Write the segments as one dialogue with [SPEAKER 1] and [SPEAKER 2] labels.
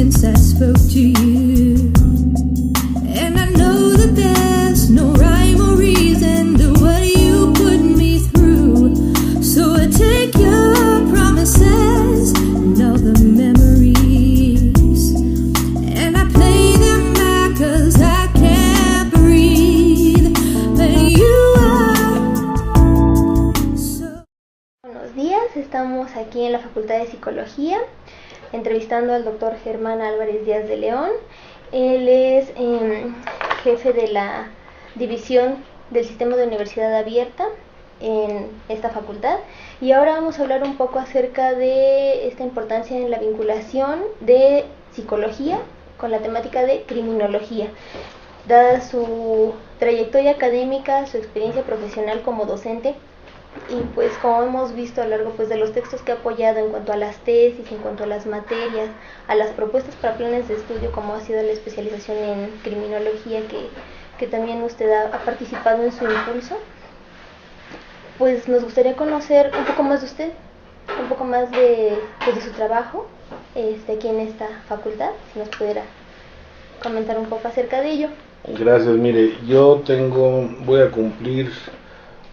[SPEAKER 1] since I spoke to you. And I know that there's no rhyme or reason to what you put me through. So I take your promises and all the memories, and I play them back 'cause I can't breathe. But you are so...
[SPEAKER 2] Buenos días, estamos aquí en la Facultad de Psicología entrevistando al doctor Germán Álvarez Díaz de León. Él es jefe de la división del sistema de universidad abierta en esta facultad, y ahora vamos a hablar un poco acerca de esta importancia en la vinculación de psicología con la temática de criminología, dada su trayectoria académica, su experiencia profesional como docente. Y pues como hemos visto a lo largo de los textos que ha apoyado en cuanto a las tesis, en cuanto a las materias, a las propuestas para planes de estudio, como ha sido la especialización en criminología que también usted ha participado en su impulso, pues nos gustaría conocer un poco más de usted, un poco más de su trabajo aquí en esta facultad, si nos pudiera comentar un poco acerca de ello.
[SPEAKER 3] Gracias. Mire, voy a cumplir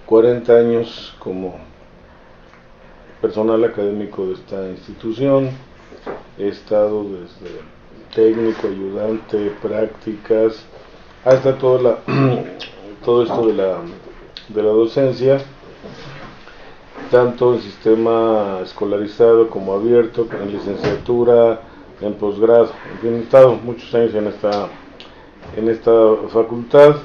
[SPEAKER 3] 40 años como personal académico de esta institución. He estado desde técnico, ayudante, prácticas, hasta todo esto de la docencia, tanto en sistema escolarizado como abierto, en licenciatura, en posgrado. En fin, he estado muchos años en esta facultad.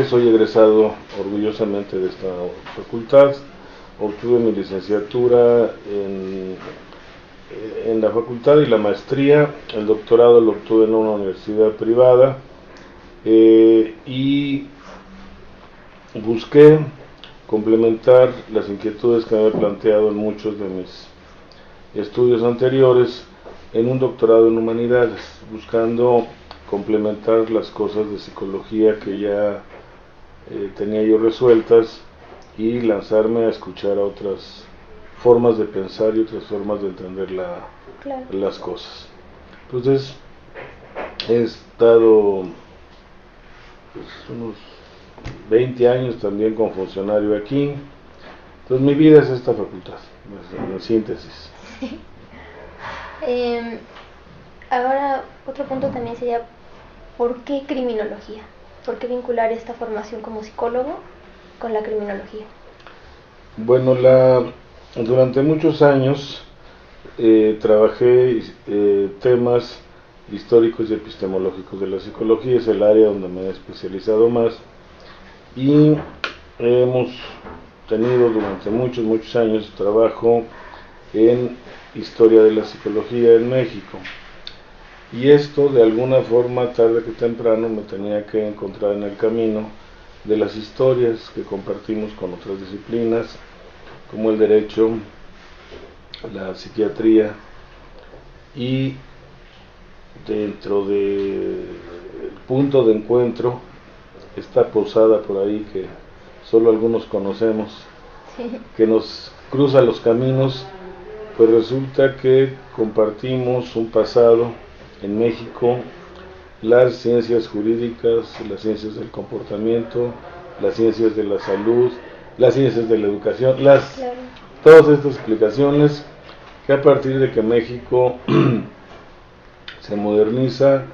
[SPEAKER 3] Soy egresado orgullosamente de esta facultad. Obtuve mi licenciatura en la facultad y la maestría. El doctorado lo obtuve en una universidad privada, y busqué complementar las inquietudes que me había planteado en muchos de mis estudios anteriores en un doctorado en humanidades, buscando complementar las cosas de psicología que ya tenía yo resueltas y lanzarme a escuchar a otras formas de pensar y otras formas de entender las cosas. Entonces he estado unos 20 años también como funcionario aquí. Entonces mi vida es esta facultad, en síntesis.
[SPEAKER 2] Ahora, otro punto también sería, ¿por qué criminología? ¿Por qué vincular esta formación como psicólogo con la criminología?
[SPEAKER 3] Bueno, durante muchos años trabajé temas históricos y epistemológicos de la psicología. Es el área donde me he especializado más, y hemos tenido durante muchos años trabajo en historia de la psicología en México. Y esto, de alguna forma, tarde que temprano, me tenía que encontrar en el camino de las historias que compartimos con otras disciplinas, como el derecho, la psiquiatría, y dentro del punto de encuentro, esta posada por ahí que solo algunos conocemos, que nos cruza los caminos, pues resulta que compartimos un pasado en México, las ciencias jurídicas, las ciencias del comportamiento, las ciencias de la salud, las ciencias de la educación, todas estas explicaciones que a partir de que México se moderniza,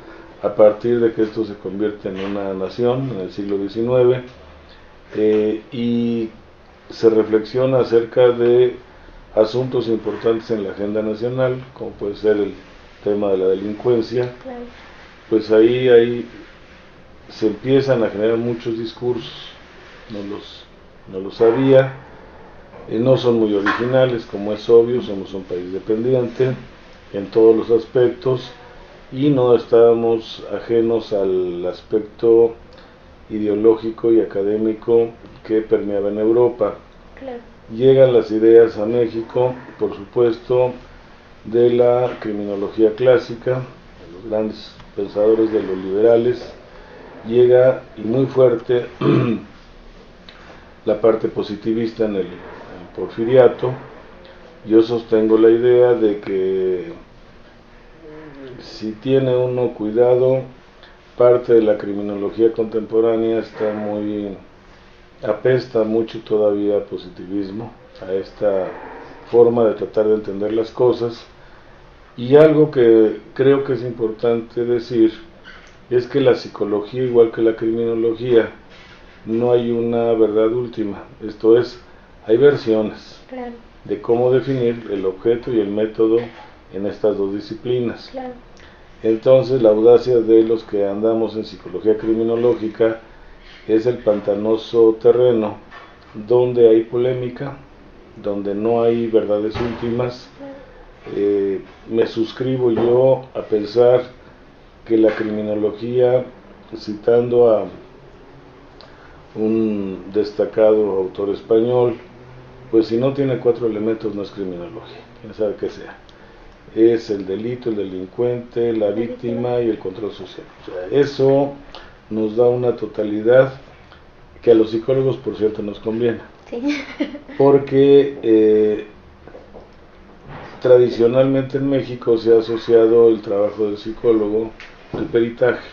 [SPEAKER 3] a partir de que esto se convierte en una nación en el siglo XIX, y se reflexiona acerca de asuntos importantes en la agenda nacional, como puede ser el tema de la delincuencia. Pues ahí se empiezan a generar muchos discursos, no los había, no son muy originales, como es obvio. Somos un país dependiente en todos los aspectos, y no estábamos ajenos al aspecto ideológico y académico que permeaba en Europa. Llegan las ideas a México, por supuesto, de la criminología clásica, de los grandes pensadores de los liberales. Llega, y muy fuerte, la parte positivista en el Porfiriato, Yo sostengo la idea de que si tiene uno cuidado, parte de la criminología contemporánea apesta mucho todavía a positivismo, a esta forma de tratar de entender las cosas. Y algo que creo que es importante decir es que la psicología, igual que la criminología, no hay una verdad última. Esto es, hay versiones
[SPEAKER 2] Claro,
[SPEAKER 3] de cómo definir el objeto y el método en estas dos disciplinas.
[SPEAKER 2] claro,
[SPEAKER 3] Entonces, la audacia de los que andamos en psicología criminológica es el pantanoso terreno donde hay polémica, donde no hay verdades últimas. Me suscribo yo a pensar que la criminología, citando a un destacado autor español, pues si no tiene 4 elementos no es criminología, quién sabe qué sea. Es el delito, el delincuente, la víctima y el control social. O sea, eso nos da una totalidad que a los psicólogos, por cierto, nos conviene.
[SPEAKER 2] sí,
[SPEAKER 3] Porque tradicionalmente en México se ha asociado el trabajo del psicólogo al peritaje.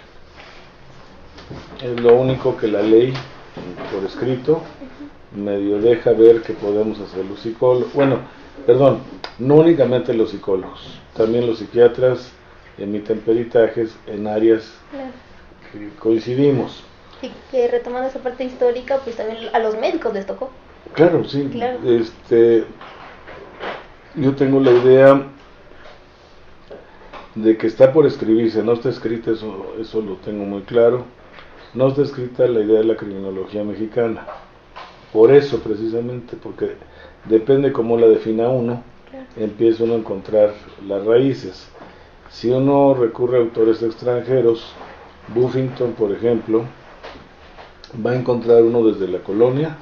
[SPEAKER 3] Es lo único que la ley, por escrito, medio deja ver que podemos hacer los psicólogos. Bueno, perdón, no únicamente los psicólogos, también los psiquiatras emiten peritajes en áreas
[SPEAKER 2] claro.
[SPEAKER 3] que coincidimos.
[SPEAKER 2] Sí, que retomando esa parte histórica, pues también a los médicos les tocó.
[SPEAKER 3] Claro, sí.
[SPEAKER 2] Claro.
[SPEAKER 3] Yo tengo la idea de que está por escribirse, no está escrita, eso lo tengo muy claro. No está escrita la idea de la criminología mexicana. Por eso, precisamente, porque depende cómo la defina uno,
[SPEAKER 2] Claro.
[SPEAKER 3] empieza uno a encontrar las raíces. Si uno recurre a autores extranjeros, Buffington, por ejemplo, va a encontrar uno desde la colonia,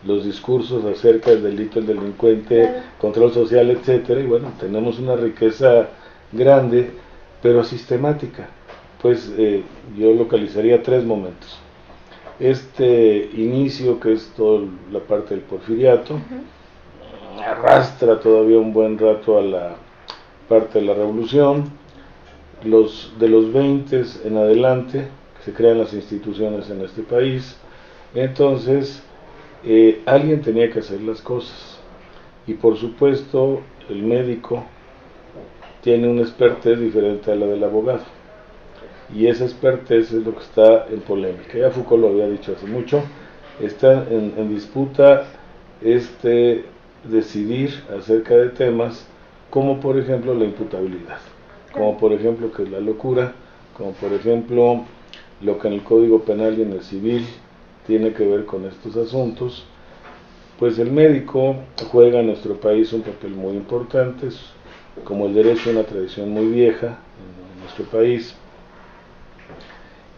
[SPEAKER 3] los discursos acerca del delito, el delincuente,
[SPEAKER 2] Claro.
[SPEAKER 3] control social, etcétera, y bueno, tenemos una riqueza grande, pero sistemática. Pues yo localizaría 3 momentos. Este inicio, que es toda la parte del porfiriato, arrastra todavía un buen rato a la parte de la revolución. De los 20 en adelante, que se crean las instituciones en este país. Entonces, alguien tenía que hacer las cosas. Y por supuesto, el médico tiene una expertez diferente a la del abogado. Y esa expertez es lo que está en polémica. Ya Foucault lo había dicho hace mucho. Está en disputa decidir acerca de temas como, por ejemplo, la imputabilidad, como por ejemplo que es la locura, como por ejemplo lo que en el Código Penal y en el Civil tiene que ver con estos asuntos. Pues el médico juega en nuestro país un papel muy importante, como el derecho, una tradición muy vieja en nuestro país.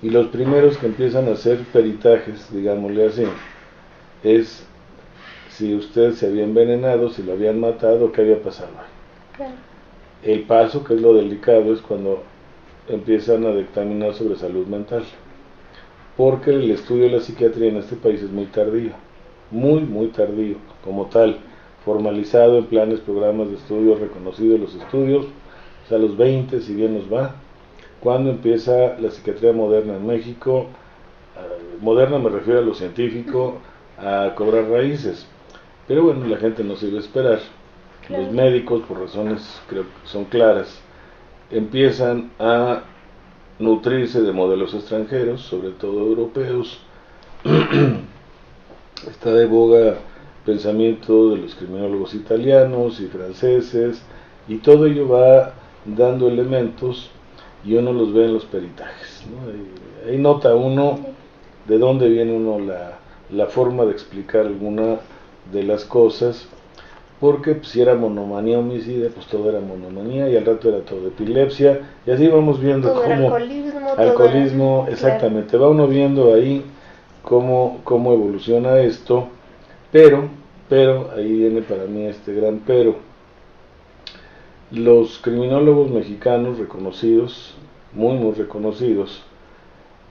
[SPEAKER 3] Y los primeros que empiezan a hacer peritajes, digámosle así, es si usted se había envenenado, si lo habían matado, qué había pasado.
[SPEAKER 2] Claro.
[SPEAKER 3] El paso, que es lo delicado, es cuando empiezan a dictaminar sobre salud mental, porque el estudio de la psiquiatría en este país es muy tardío, muy tardío, como tal, formalizado en planes, programas de estudio, reconocidos los estudios, o sea, a los 20, si bien nos va, cuando empieza la psiquiatría moderna en México. Moderna me refiero a lo científico, a cobrar raíces, pero bueno, la gente no se iba a esperar.
[SPEAKER 2] Claro.
[SPEAKER 3] Los médicos, por razones creo que son claras, empiezan a nutrirse de modelos extranjeros, sobre todo europeos. Está de boga pensamiento de los criminólogos italianos y franceses, y todo ello va dando elementos y uno los ve en los peritajes, ¿no? Ahí nota uno de dónde viene uno la forma de explicar alguna de las cosas, porque pues, si era monomanía homicida, pues todo era monomanía, y al rato era todo epilepsia, y así vamos viendo
[SPEAKER 2] Todo era
[SPEAKER 3] cómo
[SPEAKER 2] alcoholismo,
[SPEAKER 3] exactamente, claro. Va uno viendo ahí cómo evoluciona esto, pero ahí viene para mí este gran pero. Los criminólogos mexicanos reconocidos, muy reconocidos,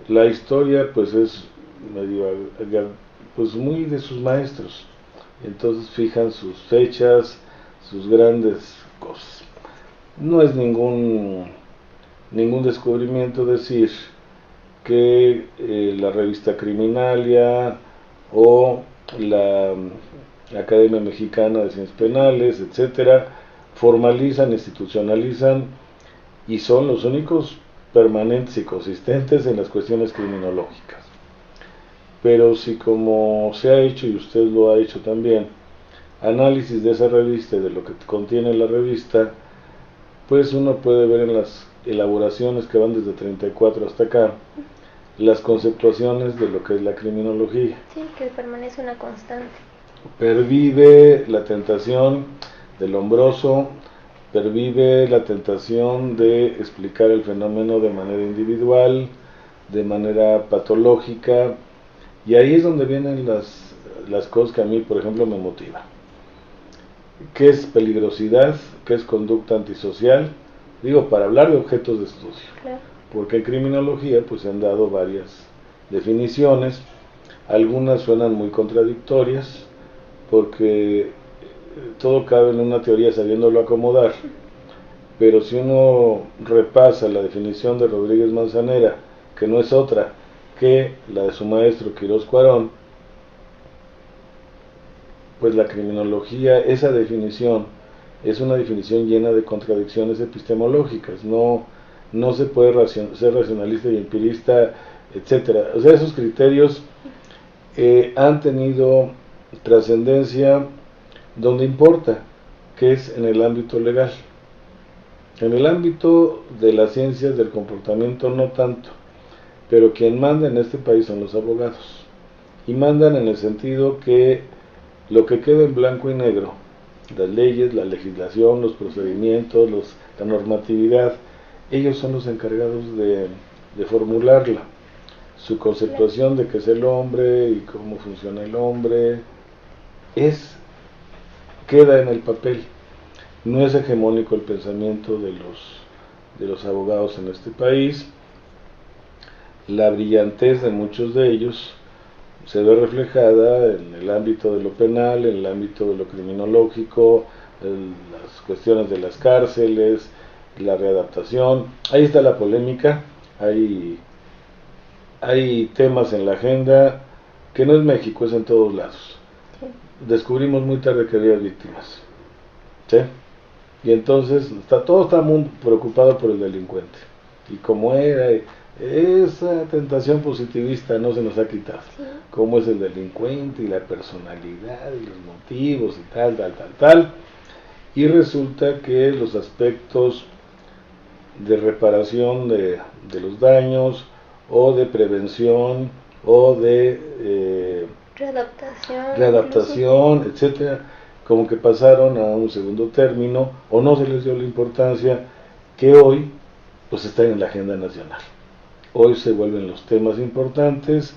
[SPEAKER 3] la historia pues es medio, pues muy de sus maestros. Entonces fijan sus fechas, sus grandes cosas. No es ningún descubrimiento decir que la revista Criminalia o la Academia Mexicana de Ciencias Penales, etcétera, formalizan, institucionalizan y son los únicos permanentes y consistentes en las cuestiones criminológicas. Pero si, como se ha hecho y usted lo ha hecho también, análisis de esa revista y de lo que contiene la revista, pues uno puede ver en las elaboraciones que van desde 34 hasta acá, las conceptuaciones de lo que es la criminología.
[SPEAKER 2] Sí, que permanece una constante.
[SPEAKER 3] Pervive la tentación del hombroso, pervive la tentación de explicar el fenómeno de manera individual, de manera patológica, y ahí es donde vienen las cosas que a mí, por ejemplo, me motivan. ¿Qué es peligrosidad? ¿Qué es conducta antisocial? Digo, para hablar de objetos de estudio.
[SPEAKER 2] Claro.
[SPEAKER 3] Porque en criminología pues se han dado varias definiciones, algunas suenan muy contradictorias, porque todo cabe en una teoría sabiéndolo acomodar, pero si uno repasa la definición de Rodríguez Manzanera, que no es otra que la de su maestro Quirós Cuarón, pues la criminología, esa definición, es una definición llena de contradicciones epistemológicas, no se puede ser racionalista y empirista, etcétera. O sea, esos criterios han tenido trascendencia donde importa, que es en el ámbito legal. En el ámbito de las ciencias del comportamiento no tanto, pero quien manda en este país son los abogados, y mandan en el sentido que lo que queda en blanco y negro, las leyes, la legislación, los procedimientos, la normatividad, ellos son los encargados de formularla. Su conceptuación de qué es el hombre y cómo funciona el hombre queda en el papel. No es hegemónico el pensamiento de los abogados en este país. La brillantez de muchos de ellos se ve reflejada en el ámbito de lo penal, en el ámbito de lo criminológico, en las cuestiones de las cárceles, la readaptación. Ahí está la polémica, hay temas en la agenda que no es México, es en todos lados.
[SPEAKER 2] Sí.
[SPEAKER 3] Descubrimos muy tarde que había víctimas, ¿sí? Y entonces todo está muy preocupado por el delincuente, y como era esa tentación positivista no se nos ha quitado,
[SPEAKER 2] Sí.
[SPEAKER 3] cómo es el delincuente y la personalidad y los motivos y tal, y resulta que los aspectos de reparación de los daños o de prevención o de readaptación, etcétera, como que pasaron a un segundo término o no se les dio la importancia que hoy pues están en la agenda nacional. Hoy se vuelven los temas importantes,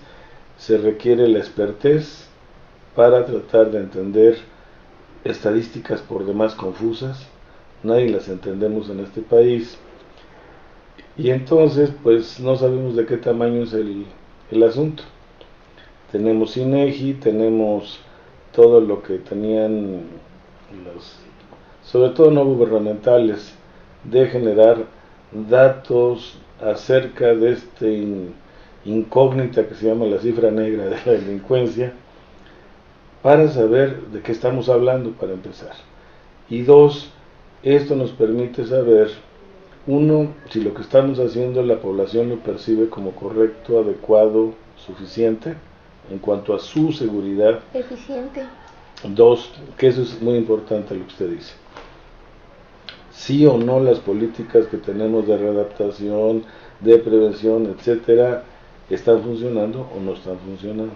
[SPEAKER 3] se requiere la expertez para tratar de entender estadísticas por demás confusas, nadie las entendemos en este país, y entonces pues no sabemos de qué tamaño es el asunto. Tenemos INEGI, tenemos todo lo que tenían sobre todo no gubernamentales, de generar datos acerca de incógnita que se llama la cifra negra de la delincuencia, para saber de qué estamos hablando, para empezar. Y dos, esto nos permite saber, uno, si lo que estamos haciendo la población lo percibe como correcto, adecuado, suficiente, en cuanto a su seguridad.
[SPEAKER 2] Eficiente.
[SPEAKER 3] Dos, que eso es muy importante lo que usted dice. Sí o no las políticas que tenemos de readaptación, de prevención, etcétera, están funcionando o no están funcionando.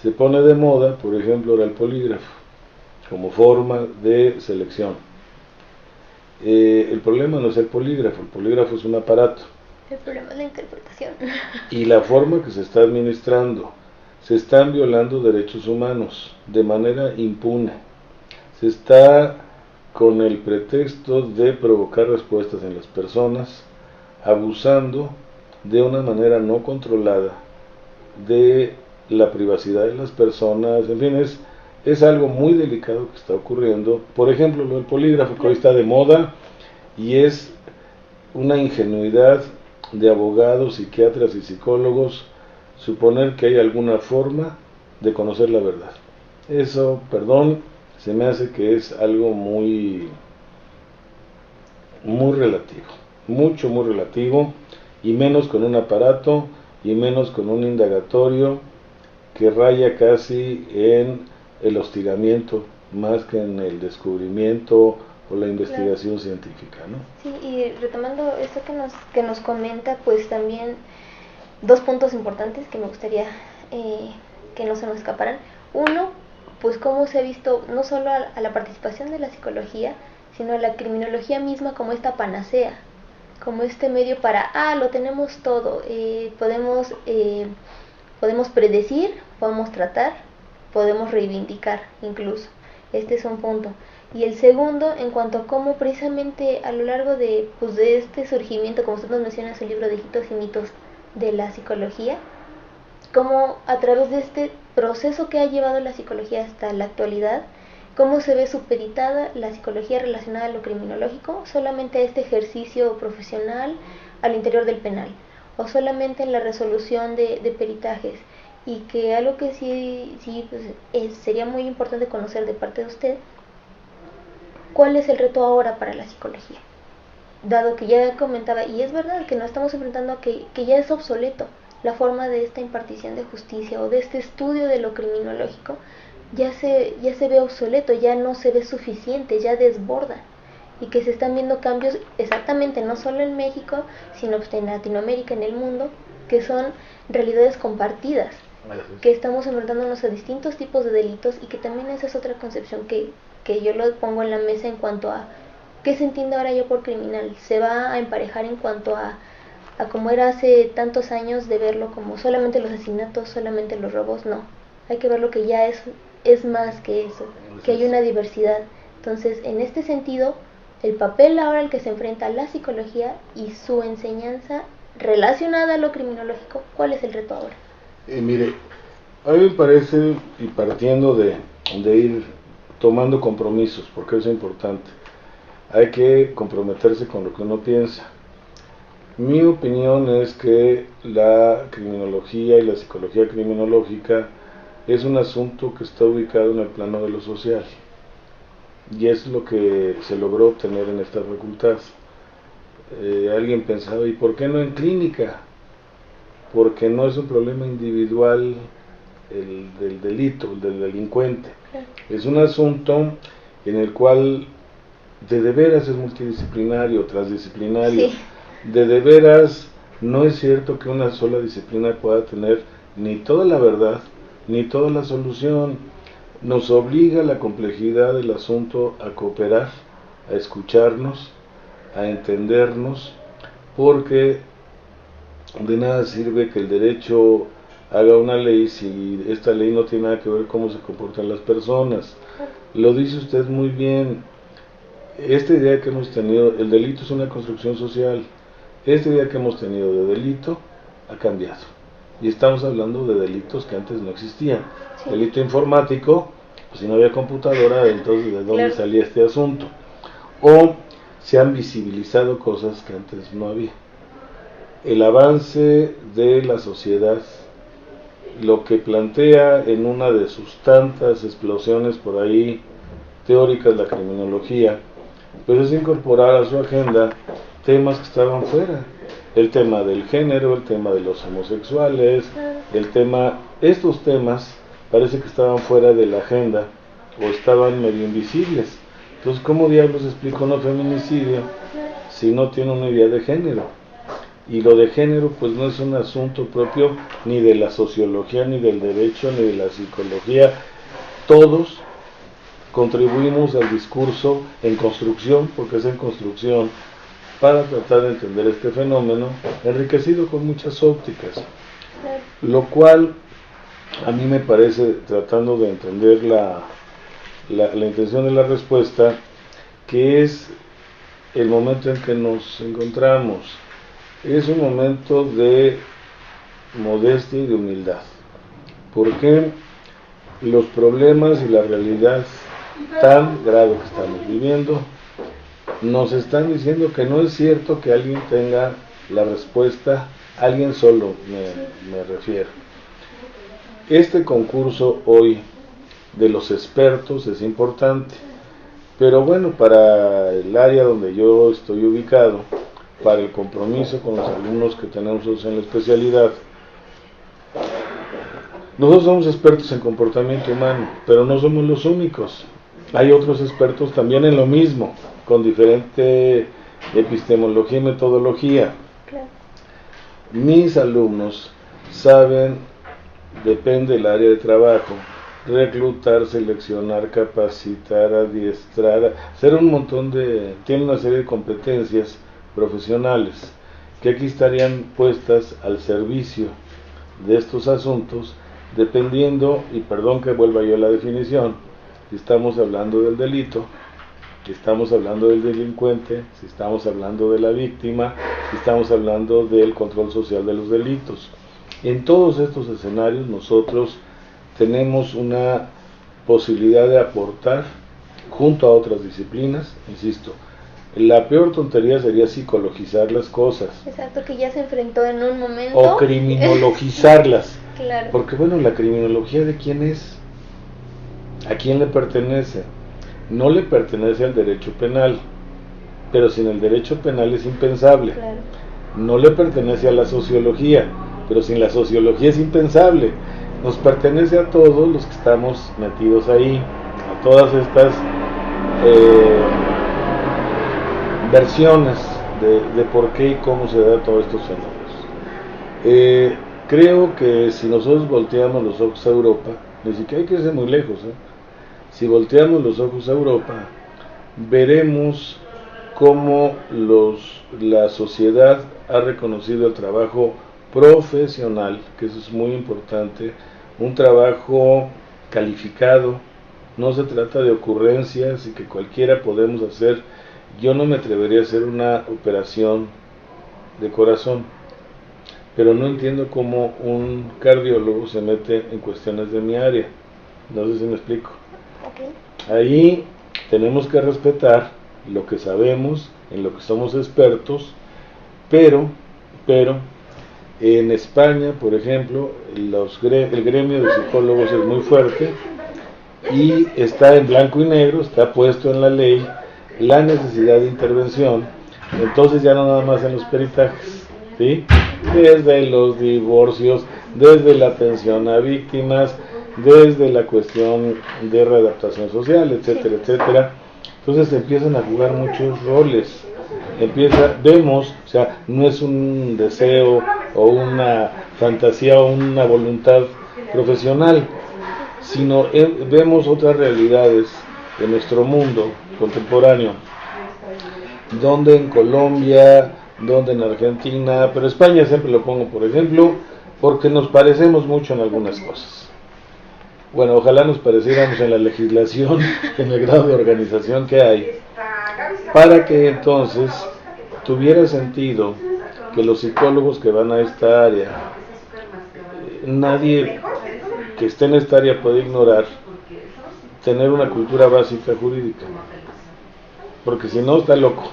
[SPEAKER 3] Se pone de moda, por ejemplo, ahora el polígrafo, como forma de selección. El problema no es el polígrafo es un aparato.
[SPEAKER 2] El problema es la interpretación.
[SPEAKER 3] Y la forma que se está administrando, se están violando derechos humanos de manera impune. Se está con el pretexto de provocar respuestas en las personas, abusando de una manera no controlada de la privacidad de las personas. En fin, es algo muy delicado que está ocurriendo. Por ejemplo, lo del polígrafo, que hoy está de moda, y es una ingenuidad de abogados, psiquiatras y psicólogos suponer que hay alguna forma de conocer la verdad. Eso, perdón, se me hace que es algo muy relativo, muy relativo, y menos con un aparato, y menos con un indagatorio que raya casi en el hostigamiento más que en el descubrimiento o la investigación científica, ¿no?
[SPEAKER 2] Sí, y retomando esto que nos comenta, pues también dos puntos importantes que me gustaría que no se nos escaparan. Uno, pues cómo se ha visto no solo a la participación de la psicología, sino a la criminología misma como esta panacea, como este medio para, lo tenemos todo, podemos predecir, podemos tratar, podemos reivindicar incluso. Este es un punto. Y el segundo, en cuanto a cómo precisamente a lo largo de este surgimiento, como usted nos menciona en su libro de Hitos y Mitos de la psicología, cómo a través de este proceso que ha llevado la psicología hasta la actualidad, cómo se ve supeditada la psicología relacionada a lo criminológico solamente a este ejercicio profesional al interior del penal, o solamente en la resolución de peritajes, y que algo que sí pues, sería muy importante conocer de parte de usted, ¿cuál es el reto ahora para la psicología? Dado que ya comentaba, y es verdad que nos estamos enfrentando a que ya es obsoleto la forma de esta impartición de justicia o de este estudio de lo criminológico, ya se ve obsoleto, ya no se ve suficiente, ya desborda, y que se están viendo cambios exactamente no solo en México, sino en Latinoamérica, en el mundo, que son realidades compartidas, que estamos enfrentándonos a distintos tipos de delitos, y que también esa es otra concepción que yo lo pongo en la mesa en cuanto a qué se entiende ahora yo por criminal. Se va a emparejar en cuanto a como era hace tantos años de verlo como solamente los asesinatos, solamente los robos. No, hay que verlo que ya es más que eso, que hay una diversidad. Entonces, en este sentido, el papel ahora al que se enfrenta la psicología y su enseñanza relacionada a lo criminológico, ¿cuál es el reto ahora?
[SPEAKER 3] Mire, a mí me parece, y partiendo de ir tomando compromisos, porque eso es importante, hay que comprometerse con lo que uno piensa. Mi opinión es que la criminología y la psicología criminológica es un asunto que está ubicado en el plano de lo social, y es lo que se logró obtener en esta facultad. Alguien pensaba, ¿y por qué no en clínica? Porque no es un problema individual del delito, el del delincuente. Es un asunto en el cual de veras es multidisciplinario, transdisciplinario. Sí. De veras no es cierto que una sola disciplina pueda tener ni toda la verdad, ni toda la solución. Nos obliga la complejidad del asunto a cooperar, a escucharnos, a entendernos, porque de nada sirve que el derecho haga una ley si esta ley no tiene nada que ver cómo se comportan las personas. Lo dice usted muy bien. Esta idea que hemos tenido, el delito es una construcción social. Esta idea que hemos tenido de delito ha cambiado. Y estamos hablando de delitos que antes no existían. Sí. Delito informático, pues si no había computadora, entonces ¿de dónde salía este asunto? O se han visibilizado cosas que antes no había. El avance de la sociedad, lo que plantea en una de sus tantas explosiones por ahí teóricas la criminología, pues es incorporar a su agenda temas que estaban fuera. El tema del género, el tema de los homosexuales, estos temas parece que estaban fuera de la agenda o estaban medio invisibles. Entonces, ¿cómo diablos explico un feminicidio si no tiene una idea de género? Y lo de género pues no es un asunto propio ni de la sociología, ni del derecho, ni de la psicología. Todos contribuimos al discurso en construcción, porque es en construcción, para tratar de entender este fenómeno, enriquecido con muchas ópticas. Lo cual a mí me parece, tratando de entender la intención de la respuesta, que es el momento en que nos encontramos. Es un momento de modestia y de humildad. ¿Por qué? los problemas y la realidad tan grave que estamos viviendo, nos están diciendo que no es cierto que alguien tenga la respuesta, alguien solo me refiero. Este concurso hoy de los expertos es importante, pero bueno, para el área donde yo estoy ubicado, para el compromiso con los alumnos que tenemos en la especialidad, nosotros somos expertos en comportamiento humano, pero no somos los únicos. Hay otros expertos también en lo mismo, con diferente epistemología y metodología.
[SPEAKER 2] Claro.
[SPEAKER 3] Mis alumnos saben, depende del área de trabajo, reclutar, seleccionar, capacitar, adiestrar, hacer un montón tienen una serie de competencias profesionales que aquí estarían puestas al servicio de estos asuntos, dependiendo, y perdón que vuelva yo a la definición, si estamos hablando del delito, si estamos hablando del delincuente, si estamos hablando de la víctima, si estamos hablando del control social de los delitos. En todos estos escenarios nosotros tenemos una posibilidad de aportar junto a otras disciplinas, insisto. La peor tontería sería psicologizar las cosas.
[SPEAKER 2] Exacto, que ya se enfrentó en un momento.
[SPEAKER 3] O criminologizarlas.
[SPEAKER 2] Claro.
[SPEAKER 3] Porque bueno, la criminología ¿de quién es? ¿A quién le pertenece? No le pertenece al derecho penal, pero sin el derecho penal es impensable.
[SPEAKER 2] Claro.
[SPEAKER 3] No le pertenece a la sociología, pero sin la sociología es impensable. Nos pertenece a todos los que estamos metidos ahí, a todas estas versiones de por qué y cómo se dan todos estos fenómenos. Creo que si nosotros volteamos los ojos a Europa, ni siquiera hay que irse muy lejos, si volteamos los ojos a Europa, veremos cómo la sociedad ha reconocido el trabajo profesional, que eso es muy importante, un trabajo calificado. No se trata de ocurrencias y que cualquiera podemos hacer. Yo no me atrevería a hacer una operación de corazón, pero no entiendo cómo un cardiólogo se mete en cuestiones de mi área. No sé si me explico.
[SPEAKER 2] Okay.
[SPEAKER 3] Ahí tenemos que respetar lo que sabemos, en lo que somos expertos, pero en España, por ejemplo, el gremio de psicólogos es muy fuerte y está en blanco y negro, está puesto en la ley la necesidad de intervención. Entonces ya no nada más en los peritajes, ¿sí? Desde los divorcios, desde la atención a víctimas, desde la cuestión de readaptación social, etcétera, etcétera. Entonces empiezan a jugar muchos roles. Vemos, o sea, no es un deseo o una fantasía o una voluntad profesional, sino vemos otras realidades de nuestro mundo contemporáneo, donde en Colombia, donde en Argentina, pero España siempre lo pongo por ejemplo, porque nos parecemos mucho en algunas cosas. Bueno, ojalá nos pareciéramos en la legislación, en el grado de organización que hay, para que entonces tuviera sentido que los psicólogos que van a esta área, nadie que esté en esta área puede ignorar tener una cultura básica jurídica, porque si no está loco.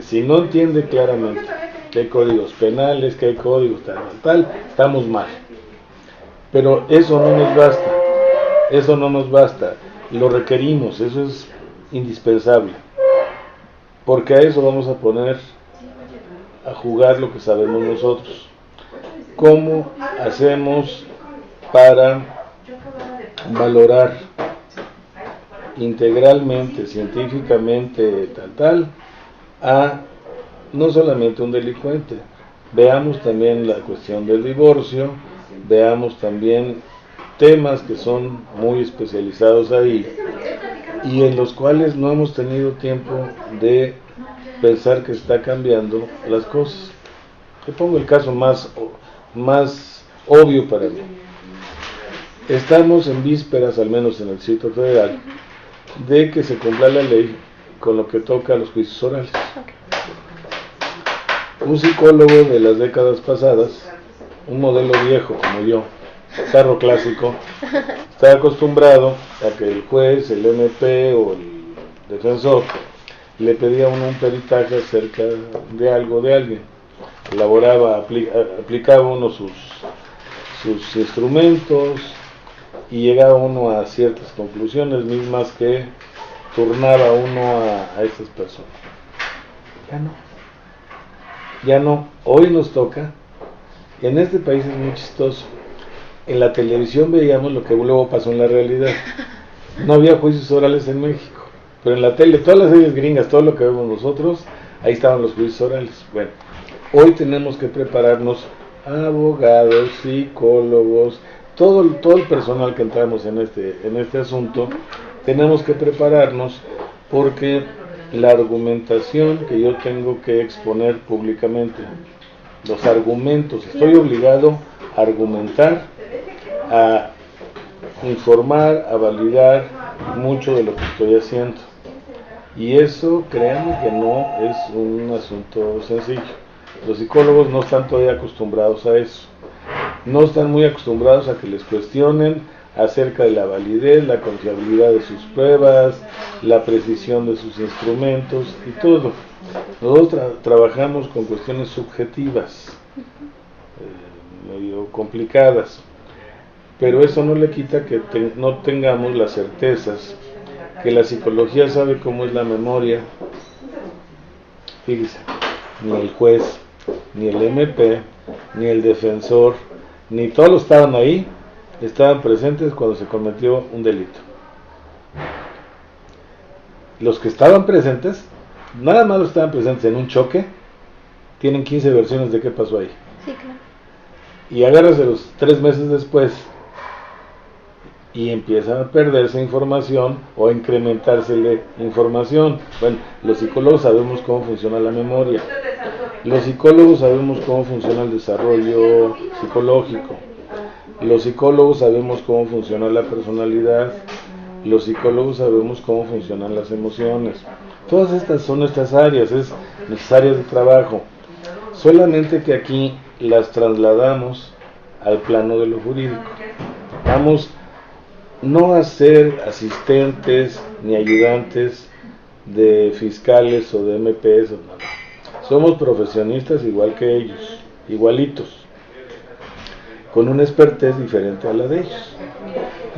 [SPEAKER 3] Si no entiende claramente que hay códigos penales, que hay códigos tal, estamos mal. Pero eso no nos basta, lo requerimos, eso es indispensable, porque a eso vamos a poner a jugar lo que sabemos nosotros. ¿Cómo hacemos para valorar integralmente, científicamente, a no solamente un delincuente? Veamos también la cuestión del divorcio, veamos también temas que son muy especializados ahí y en los cuales no hemos tenido tiempo de pensar que está cambiando las cosas. Te pongo el caso más obvio para mí. Estamos en vísperas, al menos en el Distrito Federal, de que se cumpla la ley con lo que toca a los juicios orales. Un psicólogo de las décadas pasadas, un modelo viejo como yo, carro clásico, está acostumbrado a que el juez, el MP o el defensor le pedía a uno un peritaje acerca de algo, de alguien. Elaboraba, aplicaba uno sus instrumentos y llegaba uno a ciertas conclusiones mismas que turnaba uno a estas personas. Ya no, hoy nos toca. En este país es muy chistoso. En la televisión veíamos lo que luego pasó en la realidad. No había juicios orales en México, pero en la tele, todas las series gringas, todo lo que vemos nosotros, ahí estaban los juicios orales. Bueno, hoy tenemos que prepararnos, abogados, psicólogos, todo el personal que entramos en este asunto, tenemos que prepararnos porque la argumentación que yo tengo que exponer públicamente, los argumentos, estoy obligado a argumentar, a informar, a validar mucho de lo que estoy haciendo. Y eso, créanme que no es un asunto sencillo. Los psicólogos no están todavía acostumbrados a eso. No están muy acostumbrados a que les cuestionen acerca de la validez, la confiabilidad de sus pruebas, la precisión de sus instrumentos y todo. Nosotros trabajamos con cuestiones subjetivas, medio complicadas, pero eso no le quita que no tengamos las certezas, que la psicología sabe cómo es la memoria. Fíjense, ni el juez, ni el MP, ni el defensor, ni todos estaban ahí, estaban presentes cuando se cometió un delito. Los que estaban presentes, nada más estaban presentes en un choque, tienen 15 versiones de qué pasó ahí.
[SPEAKER 2] Sí, claro.
[SPEAKER 3] Y agárraselos 3 meses después y empieza a perderse información o a incrementársele información. Bueno, los psicólogos sabemos cómo funciona la memoria. Los psicólogos sabemos cómo funciona el desarrollo psicológico. Los psicólogos sabemos cómo funciona la personalidad. Los psicólogos sabemos cómo funcionan las emociones. Todas estas son nuestras áreas, es necesarias de trabajo. Solamente que aquí las trasladamos al plano de lo jurídico. Vamos no a ser asistentes ni ayudantes de fiscales o de MPs, no. Somos profesionistas igual que ellos, igualitos, con una expertez diferente a la de ellos.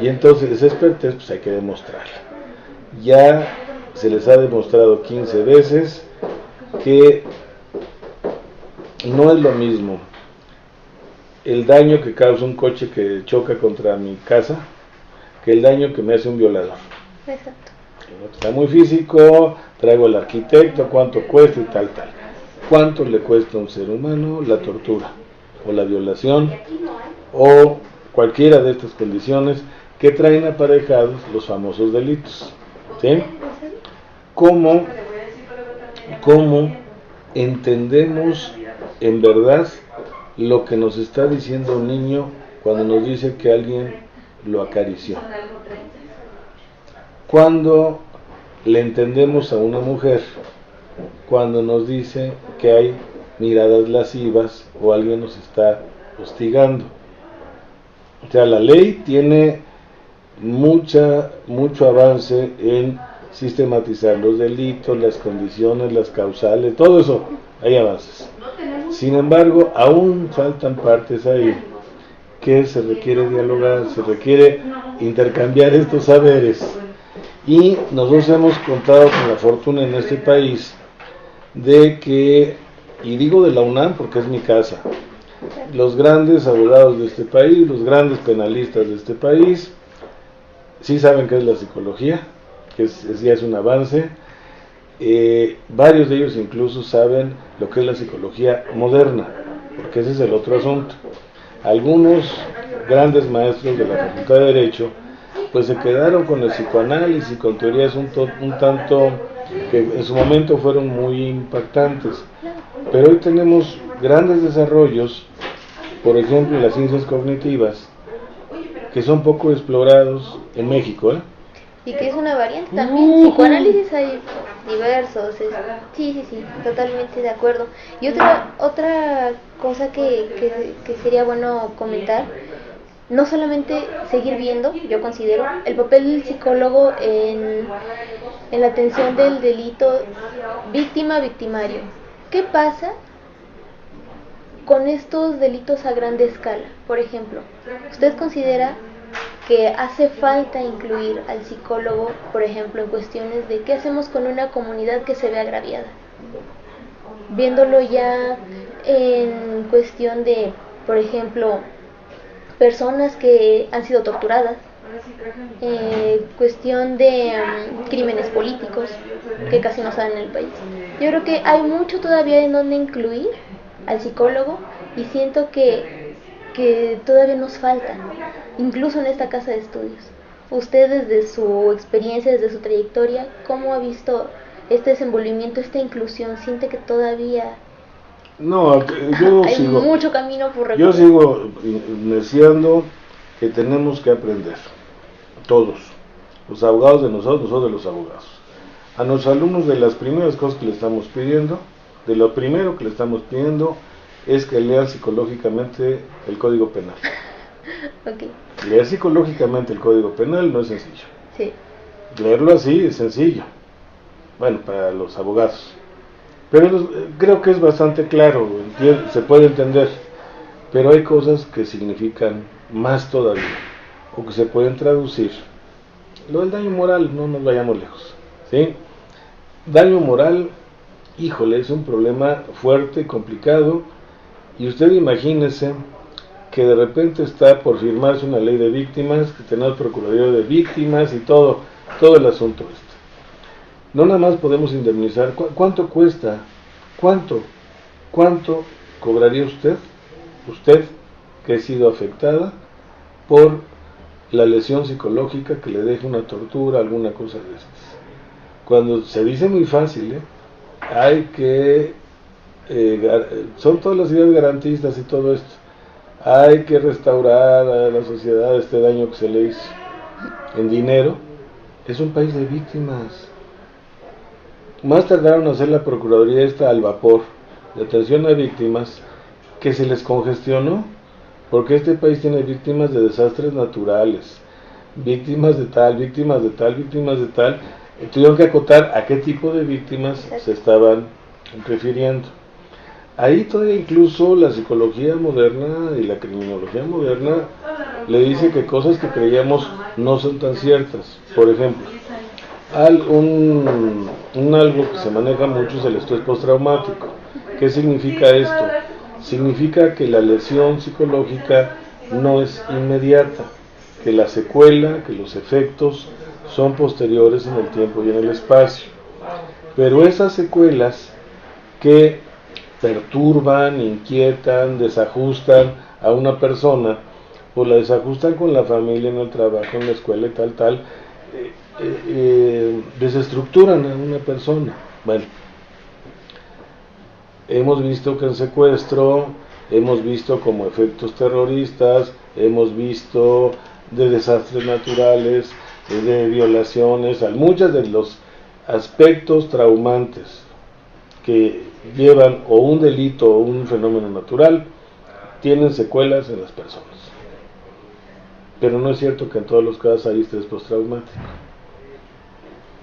[SPEAKER 3] Y entonces esa expertez pues hay que demostrarla. Ya se les ha demostrado 15 veces que no es lo mismo el daño que causa un coche que choca contra mi casa que el daño que me hace un violador.
[SPEAKER 2] Exacto.
[SPEAKER 3] Está muy físico, traigo al arquitecto, cuánto cuesta y tal. ¿Cuánto le cuesta a un ser humano la tortura o la violación o cualquiera de estas condiciones que traen aparejados los famosos delitos? ¿Sí? ¿Cómo entendemos en verdad lo que nos está diciendo un niño cuando nos dice que alguien lo acarició? Cuando le entendemos a una mujer cuando nos dice que hay miradas lascivas o alguien nos está hostigando? O sea, la ley tiene mucho avance en sistematizar los delitos, las condiciones, las causales, todo eso, hay avances. Sin embargo, aún faltan partes ahí que se requiere dialogar, se requiere intercambiar estos saberes. Y nosotros hemos contado con la fortuna en este país de que, y digo de la UNAM porque es mi casa, los grandes abogados de este país, los grandes penalistas de este país, sí saben qué es la psicología, que ya es un avance. Varios de ellos incluso saben lo que es la psicología moderna, porque ese es el otro asunto. Algunos grandes maestros de la Facultad de Derecho pues se quedaron con el psicoanálisis, con teorías un tanto que en su momento fueron muy impactantes, pero hoy tenemos grandes desarrollos, por ejemplo en las ciencias cognitivas, que son poco explorados en México,
[SPEAKER 2] Y que es una variante también. Psicoanálisis hay diversos. Sí, totalmente de acuerdo. Y otra cosa que sería bueno comentar, no solamente seguir viendo, yo considero, el papel del psicólogo en la atención del delito víctima-victimario. ¿Qué pasa con estos delitos a grande escala? Por ejemplo, ¿usted considera que hace falta incluir al psicólogo, por ejemplo, en cuestiones de qué hacemos con una comunidad que se ve agraviada? Viéndolo ya en cuestión de, por ejemplo, personas que han sido torturadas, cuestión de crímenes políticos que casi no se dan en el país. Yo creo que hay mucho todavía en donde incluir al psicólogo y siento que todavía nos falta, incluso en esta casa de estudios. Usted, desde su experiencia, desde su trayectoria, ¿cómo ha visto este desenvolvimiento, esta inclusión? ¿Siente que todavía
[SPEAKER 3] No, yo
[SPEAKER 2] hay
[SPEAKER 3] sigo,
[SPEAKER 2] mucho camino por recorrer?
[SPEAKER 3] yo sigo iniciando que tenemos que aprender, todos, los abogados de nosotros de los abogados. A nuestros alumnos, de las primeras cosas que le estamos pidiendo, de lo primero que le estamos pidiendo, es que lean psicológicamente el Código Penal.
[SPEAKER 2] Okay.
[SPEAKER 3] Leer psicológicamente el Código Penal no es sencillo.
[SPEAKER 2] Sí.
[SPEAKER 3] Leerlo así es sencillo, bueno, para los abogados. Pero creo que es bastante claro, se puede entender, pero hay cosas que significan más todavía, o que se pueden traducir. Lo del daño moral, no nos vayamos lejos, ¿sí? Daño moral, híjole, es un problema fuerte, complicado, y usted imagínese que de repente está por firmarse una ley de víctimas, que tenemos Procuraduría de Víctimas y todo el asunto este. No nada más podemos indemnizar. ¿Cuánto cuesta? ¿Cuánto cobraría usted que ha sido afectada por la lesión psicológica que le deje una tortura, alguna cosa de estas? Cuando se dice muy fácil, hay que, son todas las ideas garantistas y todo esto, hay que restaurar a la sociedad este daño que se le hizo en dinero. Es un país de víctimas. Más tardaron en hacer la Procuraduría esta al vapor, de atención a víctimas, que se les congestionó, porque este país tiene víctimas de desastres naturales, víctimas de tal, víctimas de tal, víctimas de tal. Tuvieron que acotar a qué tipo de víctimas se estaban refiriendo. Ahí todavía incluso la psicología moderna y la criminología moderna le dice que cosas que creíamos no son tan ciertas. Por ejemplo, algo que se maneja mucho es el estrés postraumático. ¿Qué significa esto? Significa que la lesión psicológica no es inmediata, que la secuela, que los efectos son posteriores en el tiempo y en el espacio. Pero esas secuelas que perturban, inquietan, desajustan a una persona, o la desajustan con la familia, en el trabajo, en la escuela y tal, desestructuran a una persona. Bueno, hemos visto que en secuestro, hemos visto como efectos terroristas, hemos visto de desastres naturales, de violaciones, muchos de los aspectos traumantes que llevan o un delito o un fenómeno natural tienen secuelas en las personas. Pero no es cierto que en todos los casos hay estrés postraumático.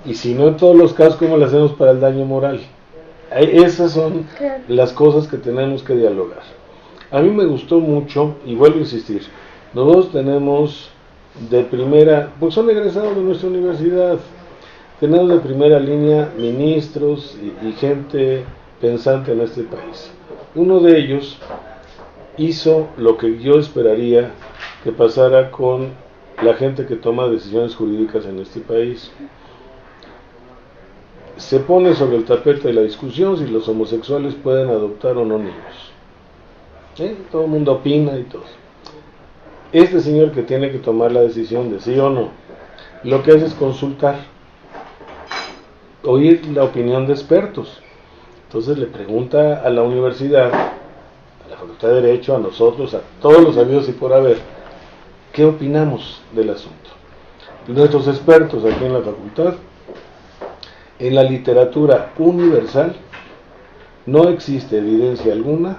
[SPEAKER 3] Y si no en todos los casos, ¿cómo lo hacemos para el daño moral? Esas son las cosas que tenemos que dialogar. A mí me gustó mucho, y vuelvo a insistir, nosotros tenemos de primera, pues son egresados de nuestra universidad, tenemos de primera línea ministros y gente pensante en este país. Uno de ellos hizo lo que yo esperaría que pasara con la gente que toma decisiones jurídicas en este país. Se pone sobre el tapete de la discusión si los homosexuales pueden adoptar o no niños. Todo el mundo opina y todo. Este señor que tiene que tomar la decisión de sí o no, lo que hace es consultar, oír la opinión de expertos. Entonces le pregunta a la universidad, a la Facultad de Derecho, a nosotros, a todos los habidos y por haber, ¿qué opinamos del asunto? Nuestros expertos aquí en la facultad, en la literatura universal, no existe evidencia alguna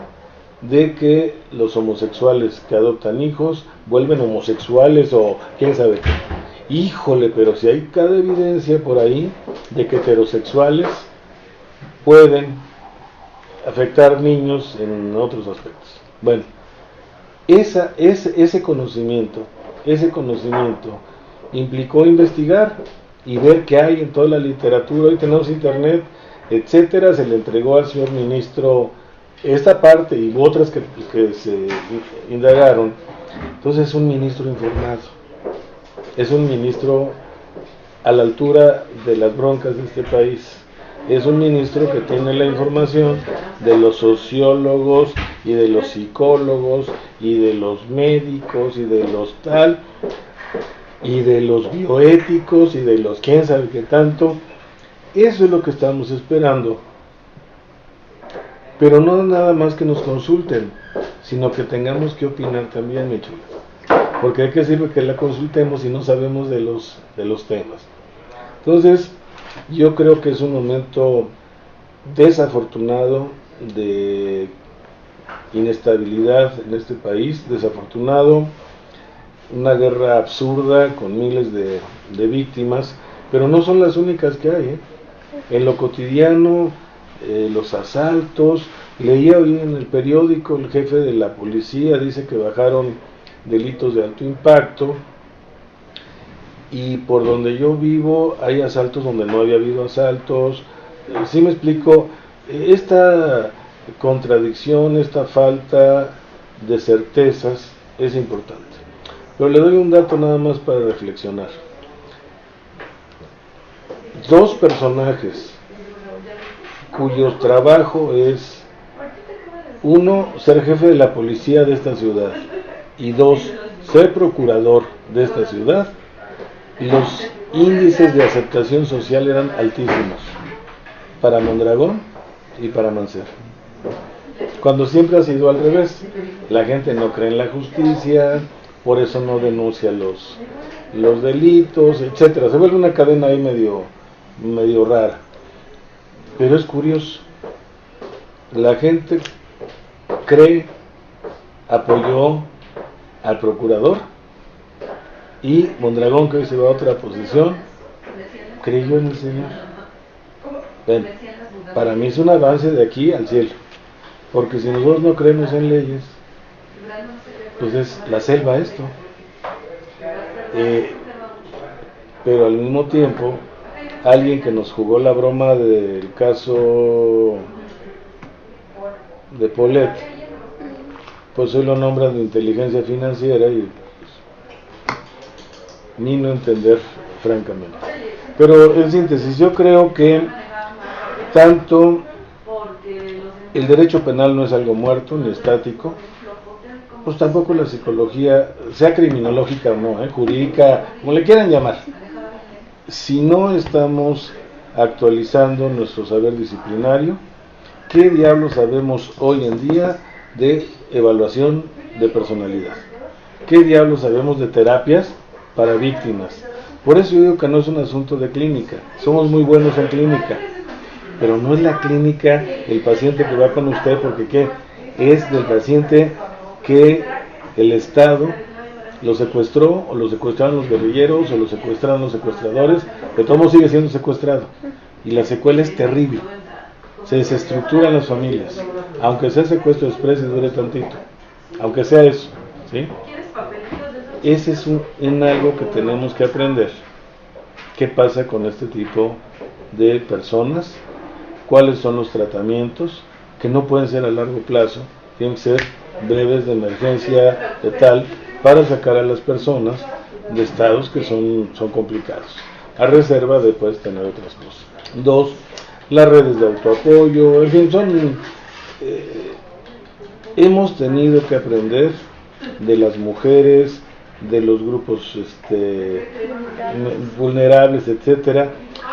[SPEAKER 3] de que los homosexuales que adoptan hijos vuelven homosexuales o quién sabe qué. Híjole, pero si hay cada evidencia por ahí de que heterosexuales pueden afectar niños en otros aspectos. Bueno, ese conocimiento implicó investigar y ver qué hay en toda la literatura. Hoy tenemos internet, etcétera. Se le entregó al señor ministro esta parte y otras que se indagaron. Entonces es un ministro informado, es un ministro a la altura de las broncas de este país, es un ministro que tiene la información de los sociólogos y de los psicólogos y de los médicos y de los tal y de los bioéticos y de los quién sabe qué tanto. Eso es lo que estamos esperando, pero no nada más que nos consulten, sino que tengamos que opinar también, mi chula, porque ¿de qué sirve que la consultemos si no sabemos de los temas? Entonces yo creo que es un momento desafortunado de inestabilidad en este país, desafortunado, una guerra absurda con miles de víctimas, pero no son las únicas que hay, ¿eh? En lo cotidiano, los asaltos, leía hoy en el periódico, el jefe de la policía dice que bajaron delitos de alto impacto, y por donde yo vivo hay asaltos donde no había habido asaltos. ¿Sí me explico? Esta contradicción, esta falta de certezas es importante. Pero le doy un dato nada más para reflexionar. Dos personajes cuyo trabajo es, uno, ser jefe de la policía de esta ciudad, y dos, ser procurador de esta ciudad, los índices de aceptación social eran altísimos para Mondragón y para Mancera, cuando siempre ha sido al revés. La gente no cree en la justicia, por eso no denuncia los delitos, etcétera. Se vuelve una cadena ahí medio rara, pero es curioso. La gente cree, apoyó al procurador, y Mondragón, que hoy se va a otra posición, creyó en el Señor. Bueno, para mí es un avance de aquí al cielo, porque si nosotros no creemos en leyes, pues es la selva esto. Pero al mismo tiempo, alguien que nos jugó la broma del caso de Polet, pues hoy lo nombran de inteligencia financiera y ni no entender, francamente. Pero en síntesis, yo creo que tanto el derecho penal no es algo muerto ni estático, pues tampoco la psicología, sea criminológica o no, jurídica, como le quieran llamar. Si no estamos actualizando nuestro saber disciplinario, ¿qué diablos sabemos hoy en día de evaluación de personalidad? ¿Qué diablos sabemos de terapias para víctimas? Por eso yo digo que no es un asunto de clínica. Somos muy buenos en clínica, pero no es la clínica el paciente que va con usted, porque ¿qué? Es del paciente que el Estado lo secuestró, o lo secuestraron los guerrilleros, o lo secuestraron los secuestradores, que todo sigue siendo secuestrado, y la secuela es terrible. Se desestructuran las familias, aunque sea secuestro express y dure tantito, aunque sea eso, ¿sí? Ese es un algo que tenemos que aprender. ¿Qué pasa con este tipo de personas? ¿Cuáles son los tratamientos? Que no pueden ser a largo plazo, tienen que ser breves, de emergencia, de tal, para sacar a las personas de estados que son complicados, a reserva de pues tener otras cosas. Dos, las redes de autoapoyo, en fin, hemos tenido que aprender de las mujeres, de los grupos vulnerables, etcétera,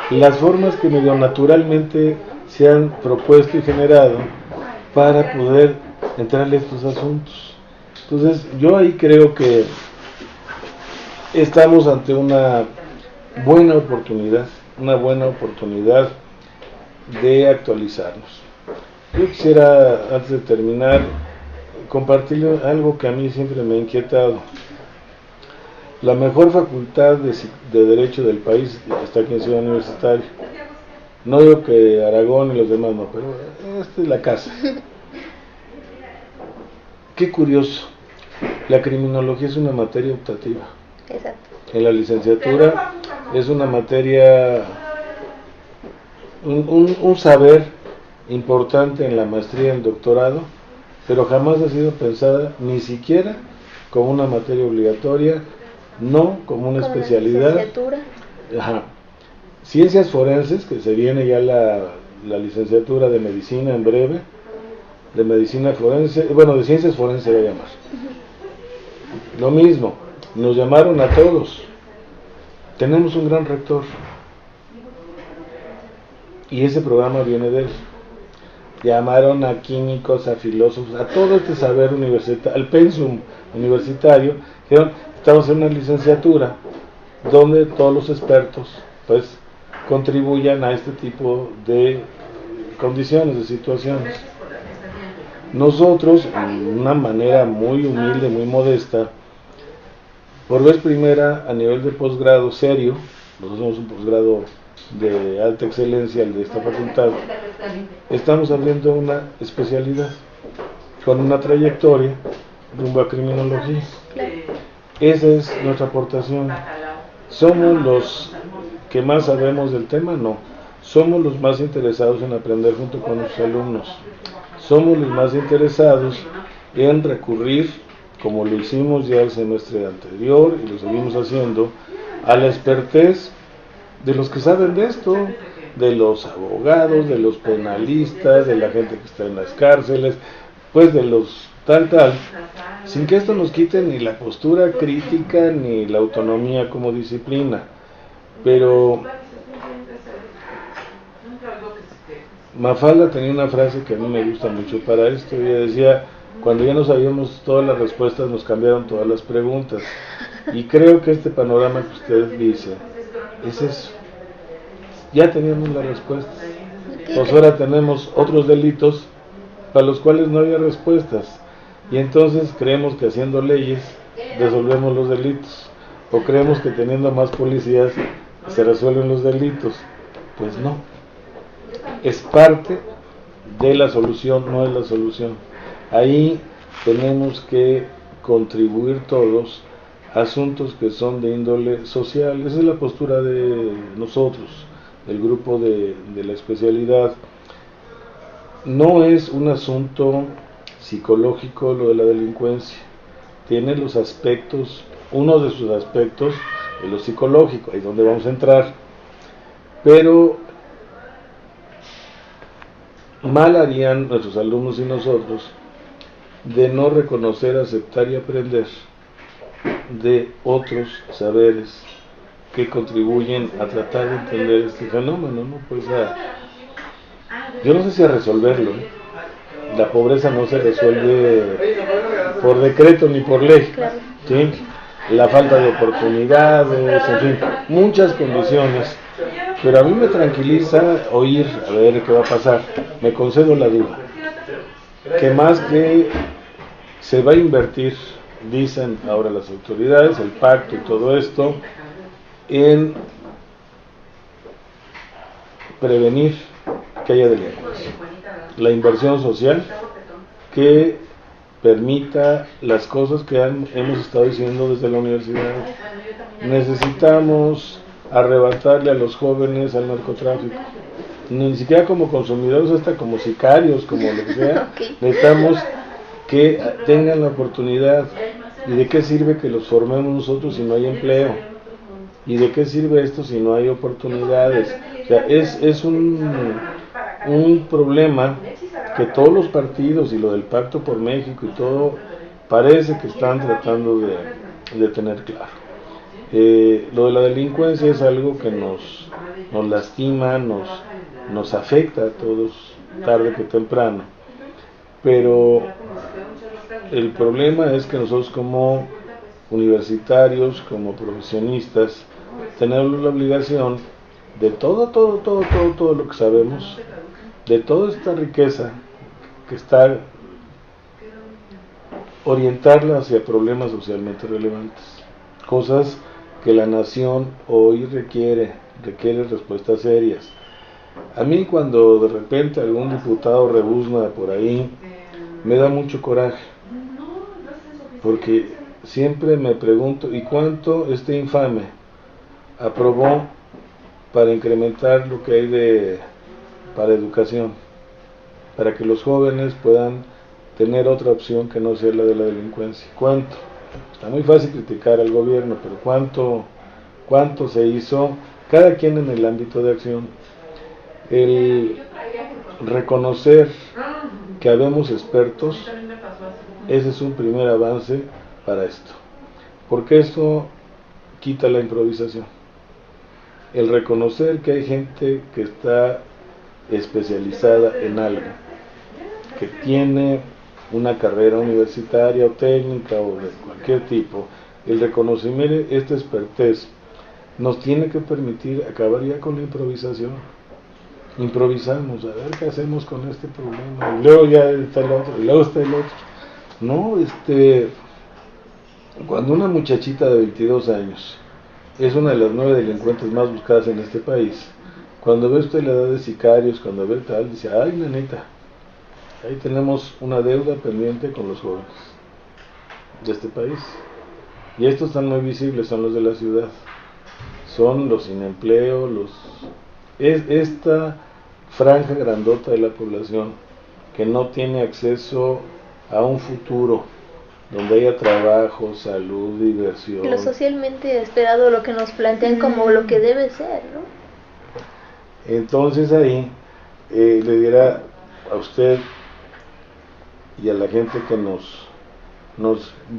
[SPEAKER 3] las formas que medio naturalmente se han propuesto y generado para poder entrarle a estos asuntos. Entonces yo ahí creo que estamos ante una buena oportunidad de actualizarnos. Yo quisiera, antes de terminar, compartirle algo que a mí siempre me ha inquietado. La mejor facultad de Derecho del país está aquí en Ciudad Universitaria. No digo que Aragón y los demás no, pero esta es la casa. Qué curioso, la criminología es una materia optativa.
[SPEAKER 2] Exacto.
[SPEAKER 3] En la licenciatura es una materia, un saber importante en la maestría y el doctorado, pero jamás ha sido pensada ni siquiera como una materia obligatoria, no como una especialidad.
[SPEAKER 2] Licenciatura.
[SPEAKER 3] Ajá. Ciencias forenses, que se viene ya la licenciatura de medicina en breve, de medicina forense, bueno, de ciencias forenses se va a llamar. Lo mismo, nos llamaron a todos. Tenemos un gran rector. Y ese programa viene de él. Llamaron a químicos, a filósofos, a todo este saber universitario, al pensum universitario. Dijeron, estamos en una licenciatura donde todos los expertos, pues, contribuyan a este tipo de condiciones, de situaciones. Nosotros, de una manera muy humilde, muy modesta, por vez primera a nivel de posgrado serio, nosotros somos un posgrado de alta excelencia, el de esta facultad, estamos abriendo una especialidad con una trayectoria rumbo a criminología. Esa es nuestra aportación. ¿Somos los que más sabemos del tema? No. Somos los más interesados en aprender junto con los alumnos. Somos los más interesados en recurrir, como lo hicimos ya el semestre anterior y lo seguimos haciendo, a la expertez de los que saben de esto, de los abogados, de los penalistas, de la gente que está en las cárceles, pues de los tal, sin que esto nos quite ni la postura crítica ni la autonomía como disciplina. Pero Mafalda tenía una frase que a mí me gusta mucho para esto. Ella decía, cuando ya no sabíamos todas las respuestas, nos cambiaron todas las preguntas. Y creo que este panorama que usted dice es eso. Ya teníamos las respuestas. Pues ahora tenemos otros delitos para los cuales no había respuestas. Y entonces creemos que haciendo leyes resolvemos los delitos. O creemos que teniendo más policías se resuelven los delitos. Pues no. Es parte de la solución, no es la solución. Ahí tenemos que contribuir todos a asuntos que son de índole social. Esa es la postura de nosotros, del grupo de la especialidad. No es un asunto psicológico lo de la delincuencia. Tiene los aspectos, uno de sus aspectos es lo psicológico, ahí es donde vamos a entrar. Pero mal harían nuestros alumnos y nosotros de no reconocer, aceptar y aprender de otros saberes que contribuyen a tratar de entender este fenómeno, ¿no? Pues yo no sé si a resolverlo, ¿eh? La pobreza no se resuelve por decreto ni por ley, ¿sí? La falta de oportunidades, en fin, muchas condiciones. Pero a mí me tranquiliza oír, a ver qué va a pasar, me concedo la duda, que más que se va a invertir, dicen ahora las autoridades, el pacto y todo esto, en prevenir que haya delincuencia. La inversión social que permita las cosas que hemos estado diciendo desde la universidad. Necesitamos arrebatarle a los jóvenes al narcotráfico, ni siquiera como consumidores, hasta como sicarios, como lo que sea. Necesitamos que tengan la oportunidad. ¿Y de qué sirve que los formemos nosotros si no hay empleo? ¿Y de qué sirve esto si no hay oportunidades? O sea, es un problema que todos los partidos y lo del Pacto por México y todo parece que están tratando de tener claro. Lo de la delincuencia es algo que nos lastima, nos afecta a todos tarde que temprano, pero el problema es que nosotros como universitarios, como profesionistas, tenemos la obligación de todo lo que sabemos, de toda esta riqueza que está orientarla hacia problemas socialmente relevantes, cosas que la nación hoy requiere respuestas serias. A mí cuando de repente algún diputado rebuzna por ahí, me da mucho coraje, porque siempre me pregunto, ¿y cuánto este infame aprobó para incrementar lo que hay para educación, para que los jóvenes puedan tener otra opción que no sea la de la delincuencia? ¿Cuánto? Está muy fácil criticar al gobierno, pero ¿cuánto se hizo? Cada quien en el ámbito de acción. El reconocer que habemos expertos, ese es un primer avance para esto, porque esto quita la improvisación. El reconocer que hay gente que está especializada en algo, que tiene una carrera universitaria o técnica o de cualquier tipo, el reconocimiento de esta expertez nos tiene que permitir acabar ya con la improvisación. Improvisamos, a ver qué hacemos con este problema, y luego ya está el otro, y luego está el otro. No, cuando una muchachita de 22 años es una de las 9 delincuentes más buscadas en este país, cuando ve usted la edad de sicarios, cuando ve tal, dice, ay, nenita, ahí tenemos una deuda pendiente con los jóvenes de este país. Y estos están muy visibles, son los de la ciudad, son los sin empleo, es esta franja grandota de la población que no tiene acceso a un futuro donde haya trabajo, salud, diversión.
[SPEAKER 2] Lo socialmente esperado, lo que nos plantean como lo que debe ser, ¿no?
[SPEAKER 3] Entonces ahí le dirá a usted y a la gente que nos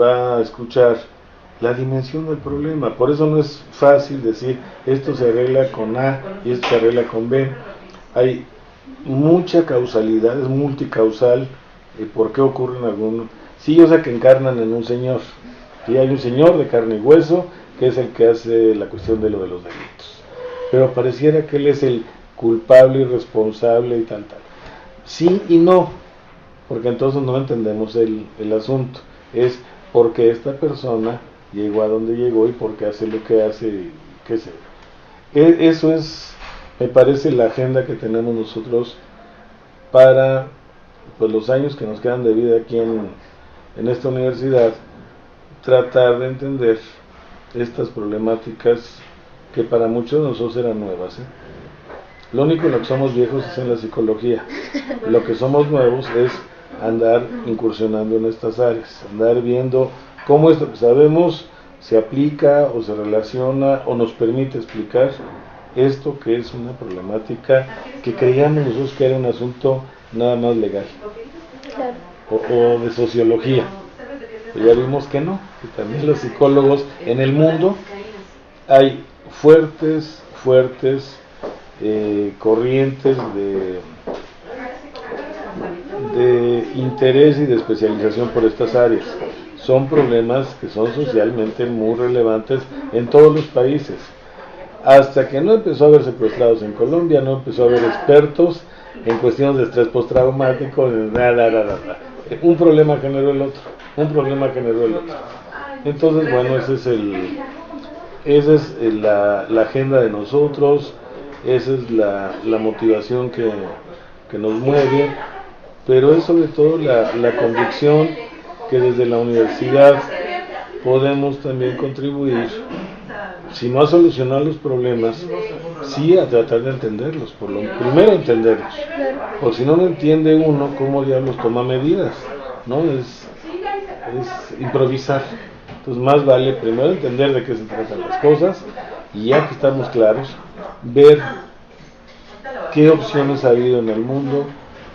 [SPEAKER 3] va a escuchar la dimensión del problema. Por eso no es fácil decir esto se arregla con A y esto se arregla con B. Hay mucha causalidad, es multicausal por qué ocurren algunos. Sí, yo sé que encarnan en un señor, y hay un señor de carne y hueso que es el que hace la cuestión de los delitos, pero pareciera que él es el culpable y responsable y tal. Sí y no, porque entonces no entendemos el asunto. Es porque esta persona llegó a donde llegó y porque hace lo que hace, qué sé. Eso es, me parece, la agenda que tenemos nosotros para pues los años que nos quedan de vida aquí en esta universidad, tratar de entender estas problemáticas que para muchos de nosotros eran nuevas. Lo único en lo que somos viejos es en la psicología. Lo que somos nuevos es andar incursionando en estas áreas, andar viendo cómo esto que sabemos se aplica o se relaciona o nos permite explicar esto que es una problemática que creíamos nosotros que era un asunto nada más legal,
[SPEAKER 2] Claro.
[SPEAKER 3] o de sociología. Pero ya vimos que no, que también los psicólogos en el mundo hay fuertes corrientes de interés y de especialización por estas áreas. Son problemas que son socialmente muy relevantes en todos los países. Hasta que no empezó a haber secuestrados en Colombia, no empezó a haber expertos en cuestiones de estrés postraumático, un problema generó el otro, Entonces, bueno, esa es la agenda de nosotros, esa es la motivación que nos mueve, pero es sobre todo la convicción que desde la universidad podemos también contribuir, si no a solucionar los problemas, sí a tratar de entenderlos, primero entenderlos, porque si no entiende uno, ¿cómo diablos toma medidas? ¿No? Es improvisar. Entonces más vale primero entender de qué se tratan las cosas, y ya que estamos claros, ver qué opciones ha habido en el mundo,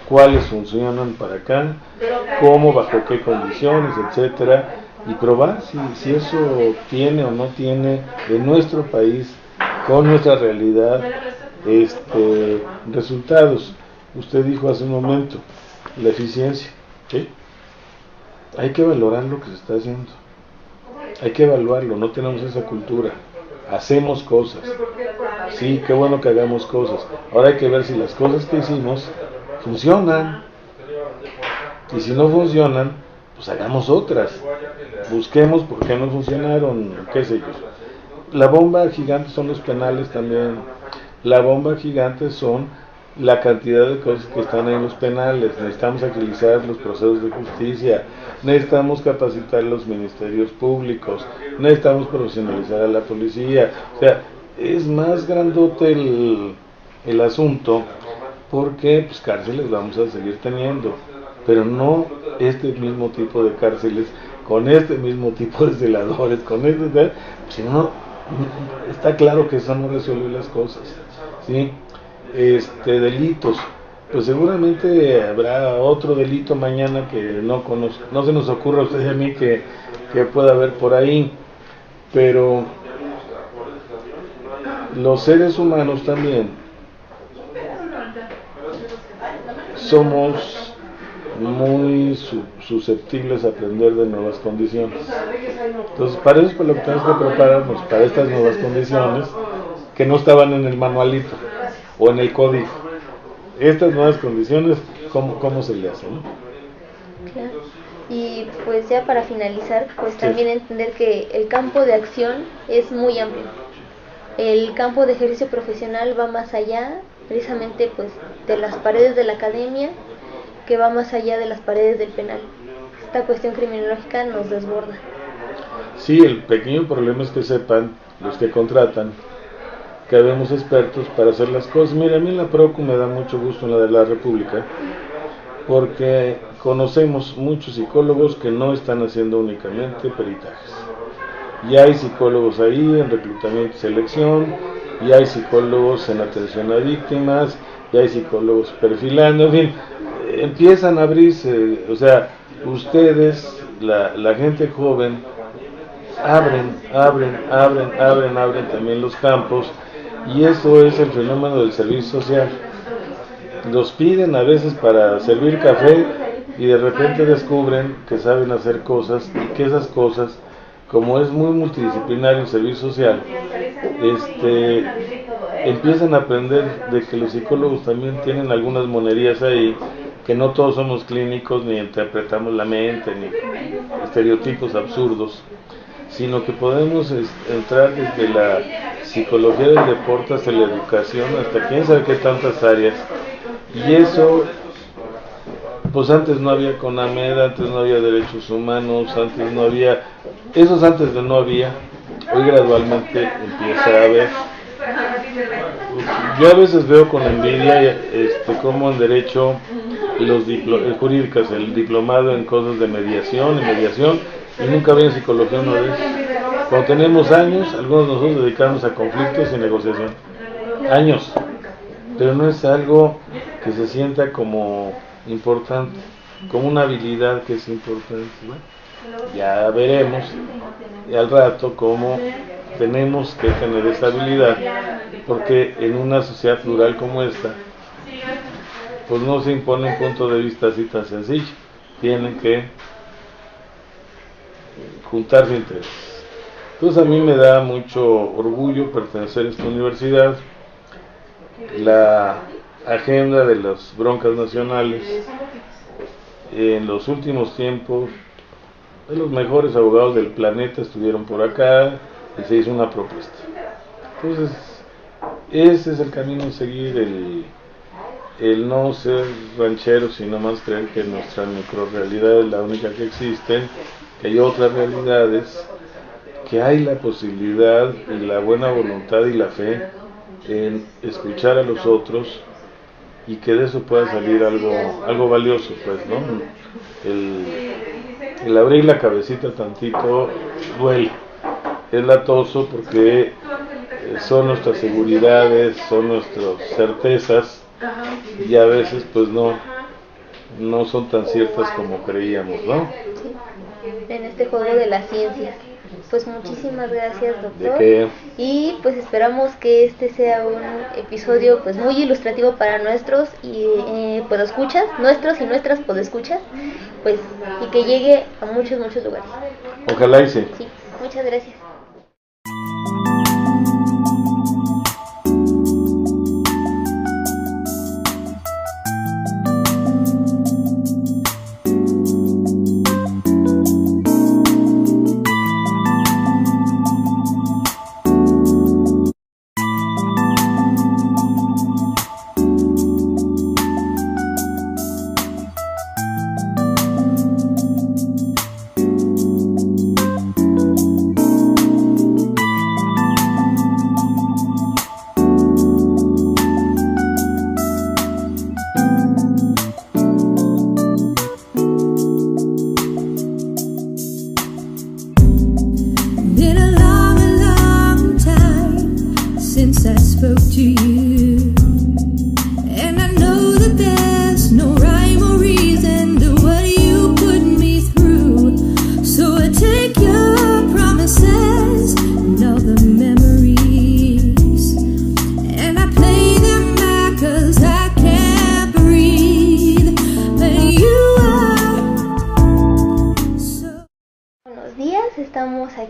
[SPEAKER 3] cuáles funcionan para acá, cómo, bajo qué condiciones, etcétera, y probar si eso tiene o no tiene en nuestro país, con nuestra realidad, resultados. Usted dijo hace un momento, la eficiencia, ¿sí? Hay que valorar lo que se está haciendo, hay que evaluarlo, no tenemos esa cultura. Hacemos cosas, sí, qué bueno que hagamos cosas, ahora hay que ver si las cosas que hicimos funcionan, y si no funcionan, pues hagamos otras, busquemos por qué no funcionaron, qué sé yo. La bomba gigante son los penales también, la bomba gigante son la cantidad de cosas que están en los penales. Necesitamos agilizar los procesos de justicia, necesitamos capacitar los ministerios públicos, necesitamos profesionalizar a la policía. O sea, es más grandote el asunto, porque pues cárceles vamos a seguir teniendo, pero no este mismo tipo de cárceles, con este mismo tipo de celadores, con este, pues, si no, está claro que eso no resuelve las cosas, ¿sí? Delitos, pues seguramente habrá otro delito mañana que no conozco, no se nos ocurra a usted y a mí que pueda haber por ahí, pero los seres humanos también somos muy susceptibles a aprender de nuevas condiciones. Entonces, para eso es por lo que tenemos que prepararnos, para estas nuevas condiciones que no estaban en el manualito o en el código. Estas nuevas condiciones, ¿cómo se le hace, no?
[SPEAKER 2] Claro. Y pues ya para finalizar, pues también entender que el campo de acción es muy amplio. El campo de ejercicio profesional va más allá, precisamente pues de las paredes de la academia, que va más allá de las paredes del penal. Esta cuestión criminológica nos desborda.
[SPEAKER 3] Sí, el pequeño problema es que sepan los que contratan que habemos expertos para hacer las cosas. Mira, a mí en la PROCU me da mucho gusto en la de la República, porque conocemos muchos psicólogos que no están haciendo únicamente peritajes. Ya hay psicólogos ahí en reclutamiento y selección, ya hay psicólogos en atención a víctimas, ya hay psicólogos perfilando, en fin, empiezan a abrirse, o sea, ustedes, la gente joven, abren también los campos, y eso es el fenómeno del servicio social. Los piden a veces para servir café y de repente descubren que saben hacer cosas, y que esas cosas, como es muy multidisciplinario el servicio social, empiezan a aprender de que los psicólogos también tienen algunas monerías ahí, que no todos somos clínicos ni interpretamos la mente ni estereotipos absurdos, sino que podemos entrar desde la psicología del deporte hasta la educación, hasta quién sabe qué tantas áreas. Y eso, pues antes no había CONAMED, antes no había derechos humanos, antes no había, esos antes de no había, hoy gradualmente empieza a haber. Yo a veces veo con envidia como en derecho los jurídicas, el diplomado en cosas de mediación, y nunca había en psicología una vez. Cuando tenemos años, algunos de nosotros dedicamos a conflictos y negociación, años, pero no es algo que se sienta como importante, como una habilidad que es importante. Bueno, ya veremos al rato cómo tenemos que tener esa habilidad, porque en una sociedad plural como esta, pues no se impone un punto de vista así tan sencillo, tienen que juntarse intereses. Entonces a mí me da mucho orgullo pertenecer a esta universidad. La agenda de las broncas nacionales, en los últimos tiempos, de los mejores abogados del planeta estuvieron por acá y se hizo una propuesta. Entonces, ese es el camino a seguir, el no ser ranchero, sino más creer que nuestra microrrealidad es la única que existe, que hay otras realidades, que hay la posibilidad y la buena voluntad y la fe en escuchar a los otros, y que de eso pueda salir algo valioso, pues, ¿no? El abrir la cabecita tantito duele, es latoso, porque son nuestras seguridades, son nuestras certezas, y a veces pues no son tan ciertas como creíamos, ¿no?
[SPEAKER 2] Sí. En este juego de la ciencia. Pues muchísimas gracias, doctor.
[SPEAKER 3] ¿De qué?
[SPEAKER 2] Y pues esperamos que este sea un episodio pues muy ilustrativo para nuestros y nuestros y nuestras podescuchas, pues, y que llegue a muchos lugares.
[SPEAKER 3] Ojalá y sí.
[SPEAKER 2] Sí, muchas gracias.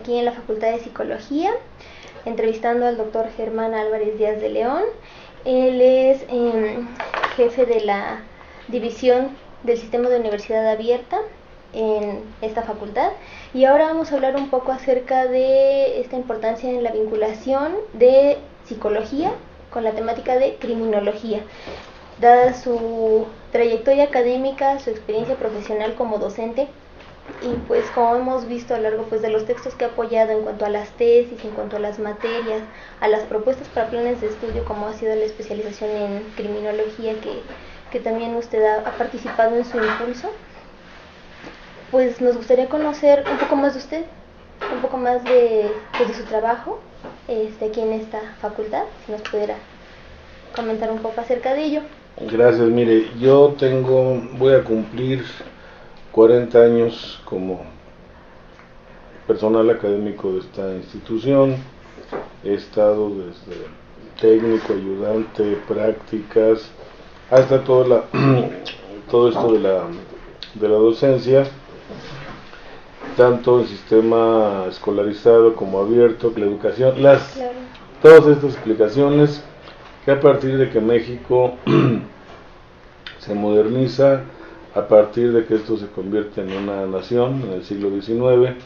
[SPEAKER 2] aquí en la Facultad de Psicología, entrevistando al doctor Germán Álvarez Díaz de León. Él es jefe de la División del Sistema de Universidad Abierta en esta facultad, y ahora vamos a hablar un poco acerca de esta importancia en la vinculación de psicología con la temática de criminología, dada su trayectoria académica, su experiencia profesional como docente, y pues como hemos visto a lo largo pues de los textos que ha apoyado en cuanto a las tesis, en cuanto a las materias, a las propuestas para planes de estudio, como ha sido la especialización en criminología que también usted ha participado en su impulso, pues nos gustaría conocer un poco más de usted, un poco más de su trabajo aquí en esta facultad, si nos pudiera comentar un poco acerca de ello.
[SPEAKER 3] Gracias, mire, voy a cumplir 40 años como personal académico de esta institución. He estado desde técnico, ayudante, prácticas, hasta todo esto de la docencia, tanto el sistema escolarizado como abierto, la educación, todas estas explicaciones que a partir de que México se moderniza, a partir de que esto se convierte en una nación en el siglo XIX,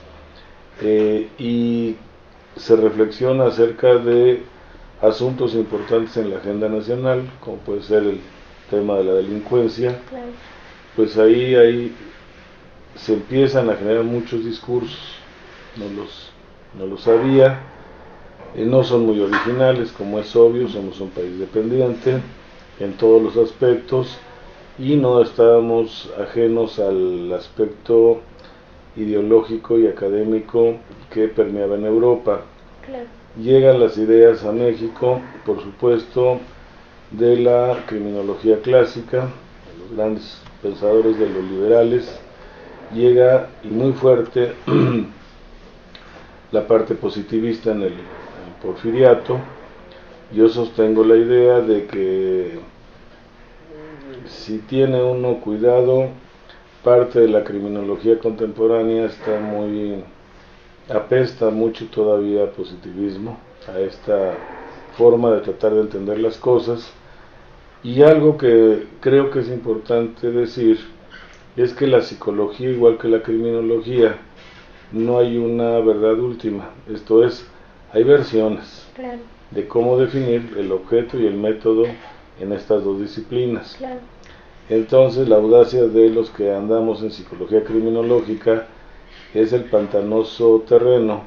[SPEAKER 3] y se reflexiona acerca de asuntos importantes en la agenda nacional, como puede ser el tema de la delincuencia, pues ahí se empiezan a generar muchos discursos, no los había, no son muy originales, como es obvio, somos un país dependiente en todos los aspectos y no estábamos ajenos al aspecto ideológico y académico que permeaba en Europa. Llegan las ideas a México, por supuesto, de la criminología clásica, de los grandes pensadores de los liberales. Llega y muy fuerte la parte positivista en el porfiriato. Yo sostengo la idea de que si tiene uno cuidado, parte de la criminología contemporánea apesta mucho todavía a positivismo, a esta forma de tratar de entender las cosas. Y algo que creo que es importante decir es que la psicología, igual que la criminología, no hay una verdad última, esto es, hay versiones de cómo definir el objeto y el método en estas dos disciplinas. Entonces la audacia de los que andamos en psicología criminológica es el pantanoso terreno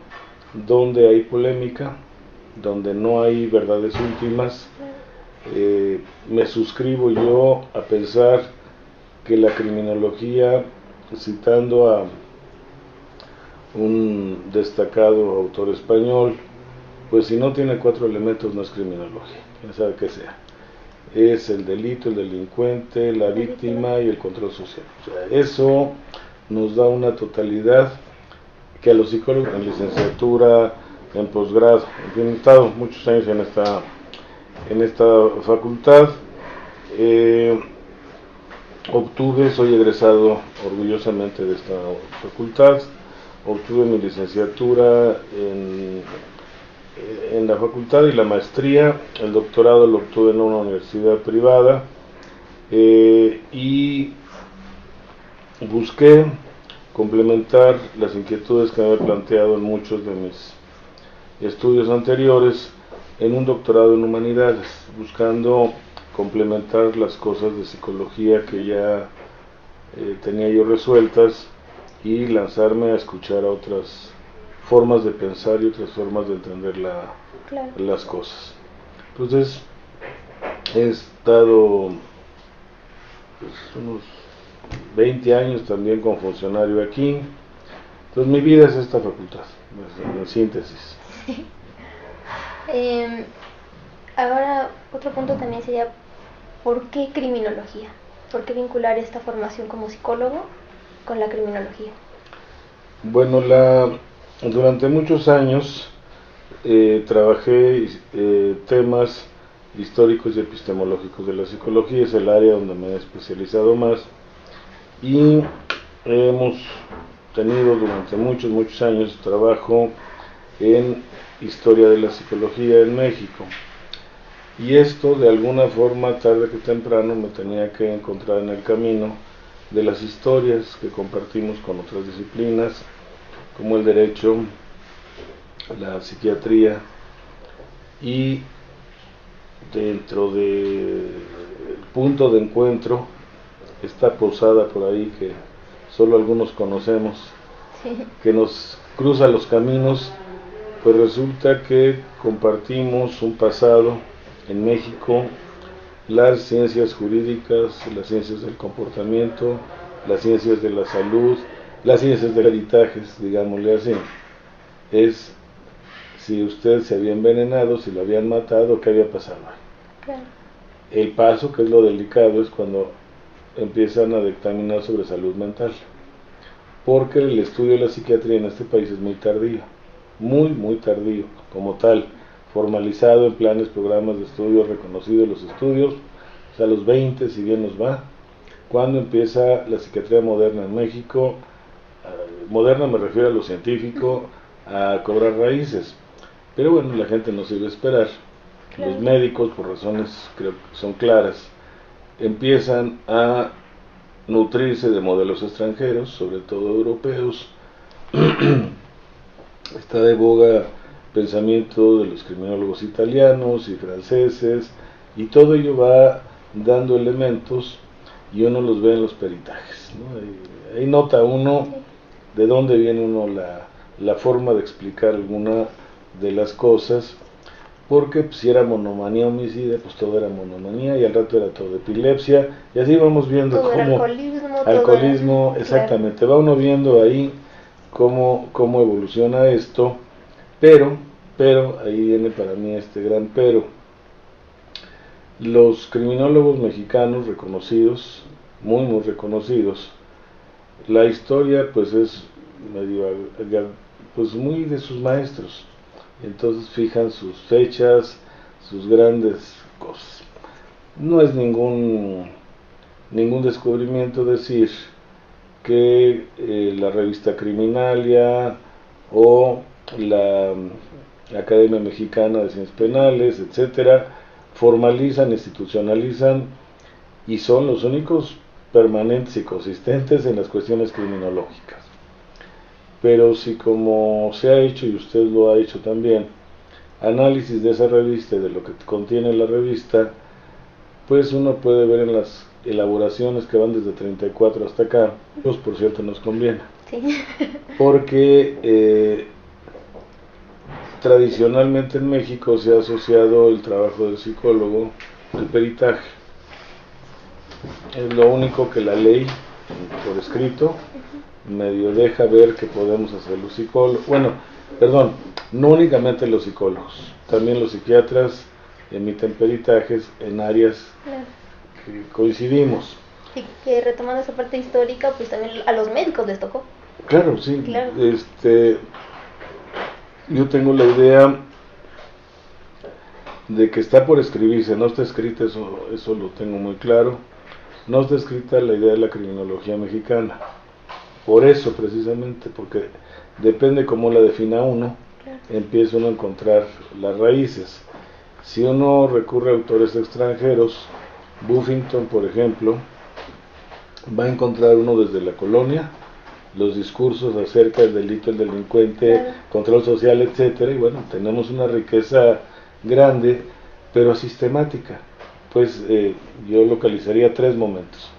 [SPEAKER 3] donde hay polémica, donde no hay verdades últimas. Me suscribo yo a pensar que la criminología, citando a un destacado autor español, pues si no tiene 4 elementos no es criminología, quién sabe qué sea. Es el delito, el delincuente, la víctima y el control social. O sea, eso nos da una totalidad que a los psicólogos en licenciatura, en posgrado, en fin, he estado muchos años en esta facultad. Soy egresado orgullosamente de esta facultad, obtuve mi licenciatura en la facultad y la maestría, el doctorado lo obtuve en una universidad privada, y busqué complementar las inquietudes que me había planteado en muchos de mis estudios anteriores en un doctorado en humanidades, buscando complementar las cosas de psicología que ya tenía yo resueltas y lanzarme a escuchar a otras formas de pensar y otras formas de entender las cosas. Entonces he estado pues, unos 20 años también como funcionario aquí. Entonces mi vida es esta facultad, en síntesis.
[SPEAKER 2] Ahora otro punto también sería, ¿por qué criminología? ¿Por qué vincular esta formación como psicólogo con la criminología?
[SPEAKER 3] Bueno, durante muchos años trabajé temas históricos y epistemológicos de la psicología, es el área donde me he especializado más, y hemos tenido durante muchos años trabajo en historia de la psicología en México. Y esto, de alguna forma, tarde que temprano, me tenía que encontrar en el camino de las historias que compartimos con otras disciplinas, como el derecho, la psiquiatría, y dentro del punto de encuentro, esta posada por ahí que solo algunos conocemos,
[SPEAKER 2] Sí.
[SPEAKER 3] que nos cruza los caminos, pues resulta que compartimos un pasado en México, las ciencias jurídicas, las ciencias del comportamiento, las ciencias de la salud, las ciencias de peritajes, digámosle así. Es si usted se había envenenado, si lo habían matado, qué había pasado.
[SPEAKER 2] Claro.
[SPEAKER 3] El paso, que es lo delicado, es cuando empiezan a dictaminar sobre salud mental, porque el estudio de la psiquiatría en este país es muy tardío, muy tardío, como tal, formalizado en planes, programas de estudio, reconocidos los estudios, o sea, a los 20, si bien nos va, cuando empieza la psiquiatría moderna en México. Moderna me refiero a lo científico, a cobrar raíces, pero bueno, la gente no se iba a esperar.
[SPEAKER 2] Claro.
[SPEAKER 3] Los médicos, por razones creo que son claras, empiezan a nutrirse de modelos extranjeros, sobre todo europeos. Está de boga pensamiento de los criminólogos italianos y franceses, y todo ello va dando elementos y uno los ve en los peritajes, ¿no? Ahí nota uno de dónde viene uno la forma de explicar alguna de las cosas, porque pues, si era monomanía homicida, pues todo era monomanía, y al rato era todo epilepsia, y así vamos viendo
[SPEAKER 2] Todo era
[SPEAKER 3] cómo
[SPEAKER 2] alcoholismo, todo era...
[SPEAKER 3] exactamente, claro. Va uno viendo ahí cómo evoluciona esto, pero ahí viene para mí este gran pero. Los criminólogos mexicanos reconocidos, muy reconocidos, la historia pues es medio, pues muy de sus maestros, entonces fijan sus fechas, sus grandes cosas. No es ningún descubrimiento decir que la revista Criminalia o la Academia Mexicana de Ciencias Penales, etcétera, formalizan, institucionalizan y son los únicos permanentes y consistentes en las cuestiones criminológicas. Pero si, como se ha hecho y usted lo ha hecho también, análisis de esa revista y de lo que contiene la revista, pues uno puede ver en las elaboraciones que van desde 34 hasta acá, pues por cierto nos conviene,
[SPEAKER 2] Sí.
[SPEAKER 3] porque tradicionalmente en México se ha asociado el trabajo del psicólogo al peritaje. Es lo único que la ley, por escrito, medio deja ver que podemos hacer los psicólogos. Bueno, perdón, no únicamente los psicólogos, también los psiquiatras emiten peritajes en áreas
[SPEAKER 2] Claro.
[SPEAKER 3] que coincidimos.
[SPEAKER 2] Sí, que retomando esa parte histórica, pues también a los médicos les tocó.
[SPEAKER 3] Claro, sí.
[SPEAKER 2] Claro.
[SPEAKER 3] Yo tengo la idea de que está por escribirse, no está escrita, eso lo tengo muy claro, no está escrita la idea de la criminología mexicana. Por eso, precisamente, porque depende cómo la defina uno,
[SPEAKER 2] Claro.
[SPEAKER 3] empieza uno a encontrar las raíces. Si uno recurre a autores extranjeros, Buffington, por ejemplo, va a encontrar uno desde la colonia, los discursos acerca del delito, el delincuente,
[SPEAKER 2] Claro.
[SPEAKER 3] control social, etcétera, y bueno, tenemos una riqueza grande, pero sistemática. Pues yo localizaría 3 momentos.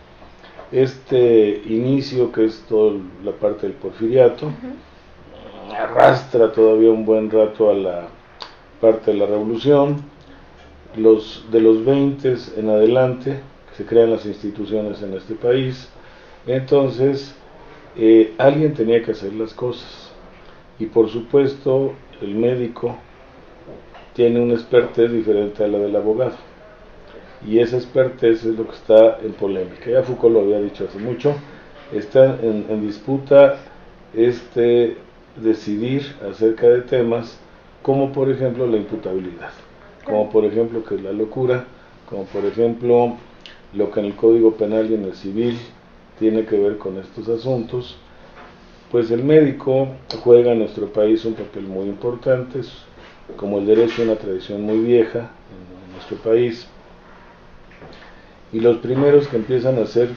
[SPEAKER 3] Este inicio, que es toda la parte del porfiriato, arrastra todavía un buen rato a la parte de la revolución. De los 20 en adelante, que se crean las instituciones en este país, entonces alguien tenía que hacer las cosas, y por supuesto el médico tiene una expertez diferente a la del abogado, y esa expertez es lo que está en polémica. Ya Foucault lo había dicho hace mucho, está en disputa decidir acerca de temas como por ejemplo la imputabilidad, como por ejemplo que es la locura, como por ejemplo lo que en el Código Penal y en el Civil tiene que ver con estos asuntos, pues el médico juega en nuestro país un papel muy importante, como el derecho, una tradición muy vieja en nuestro país, y los primeros que empiezan a hacer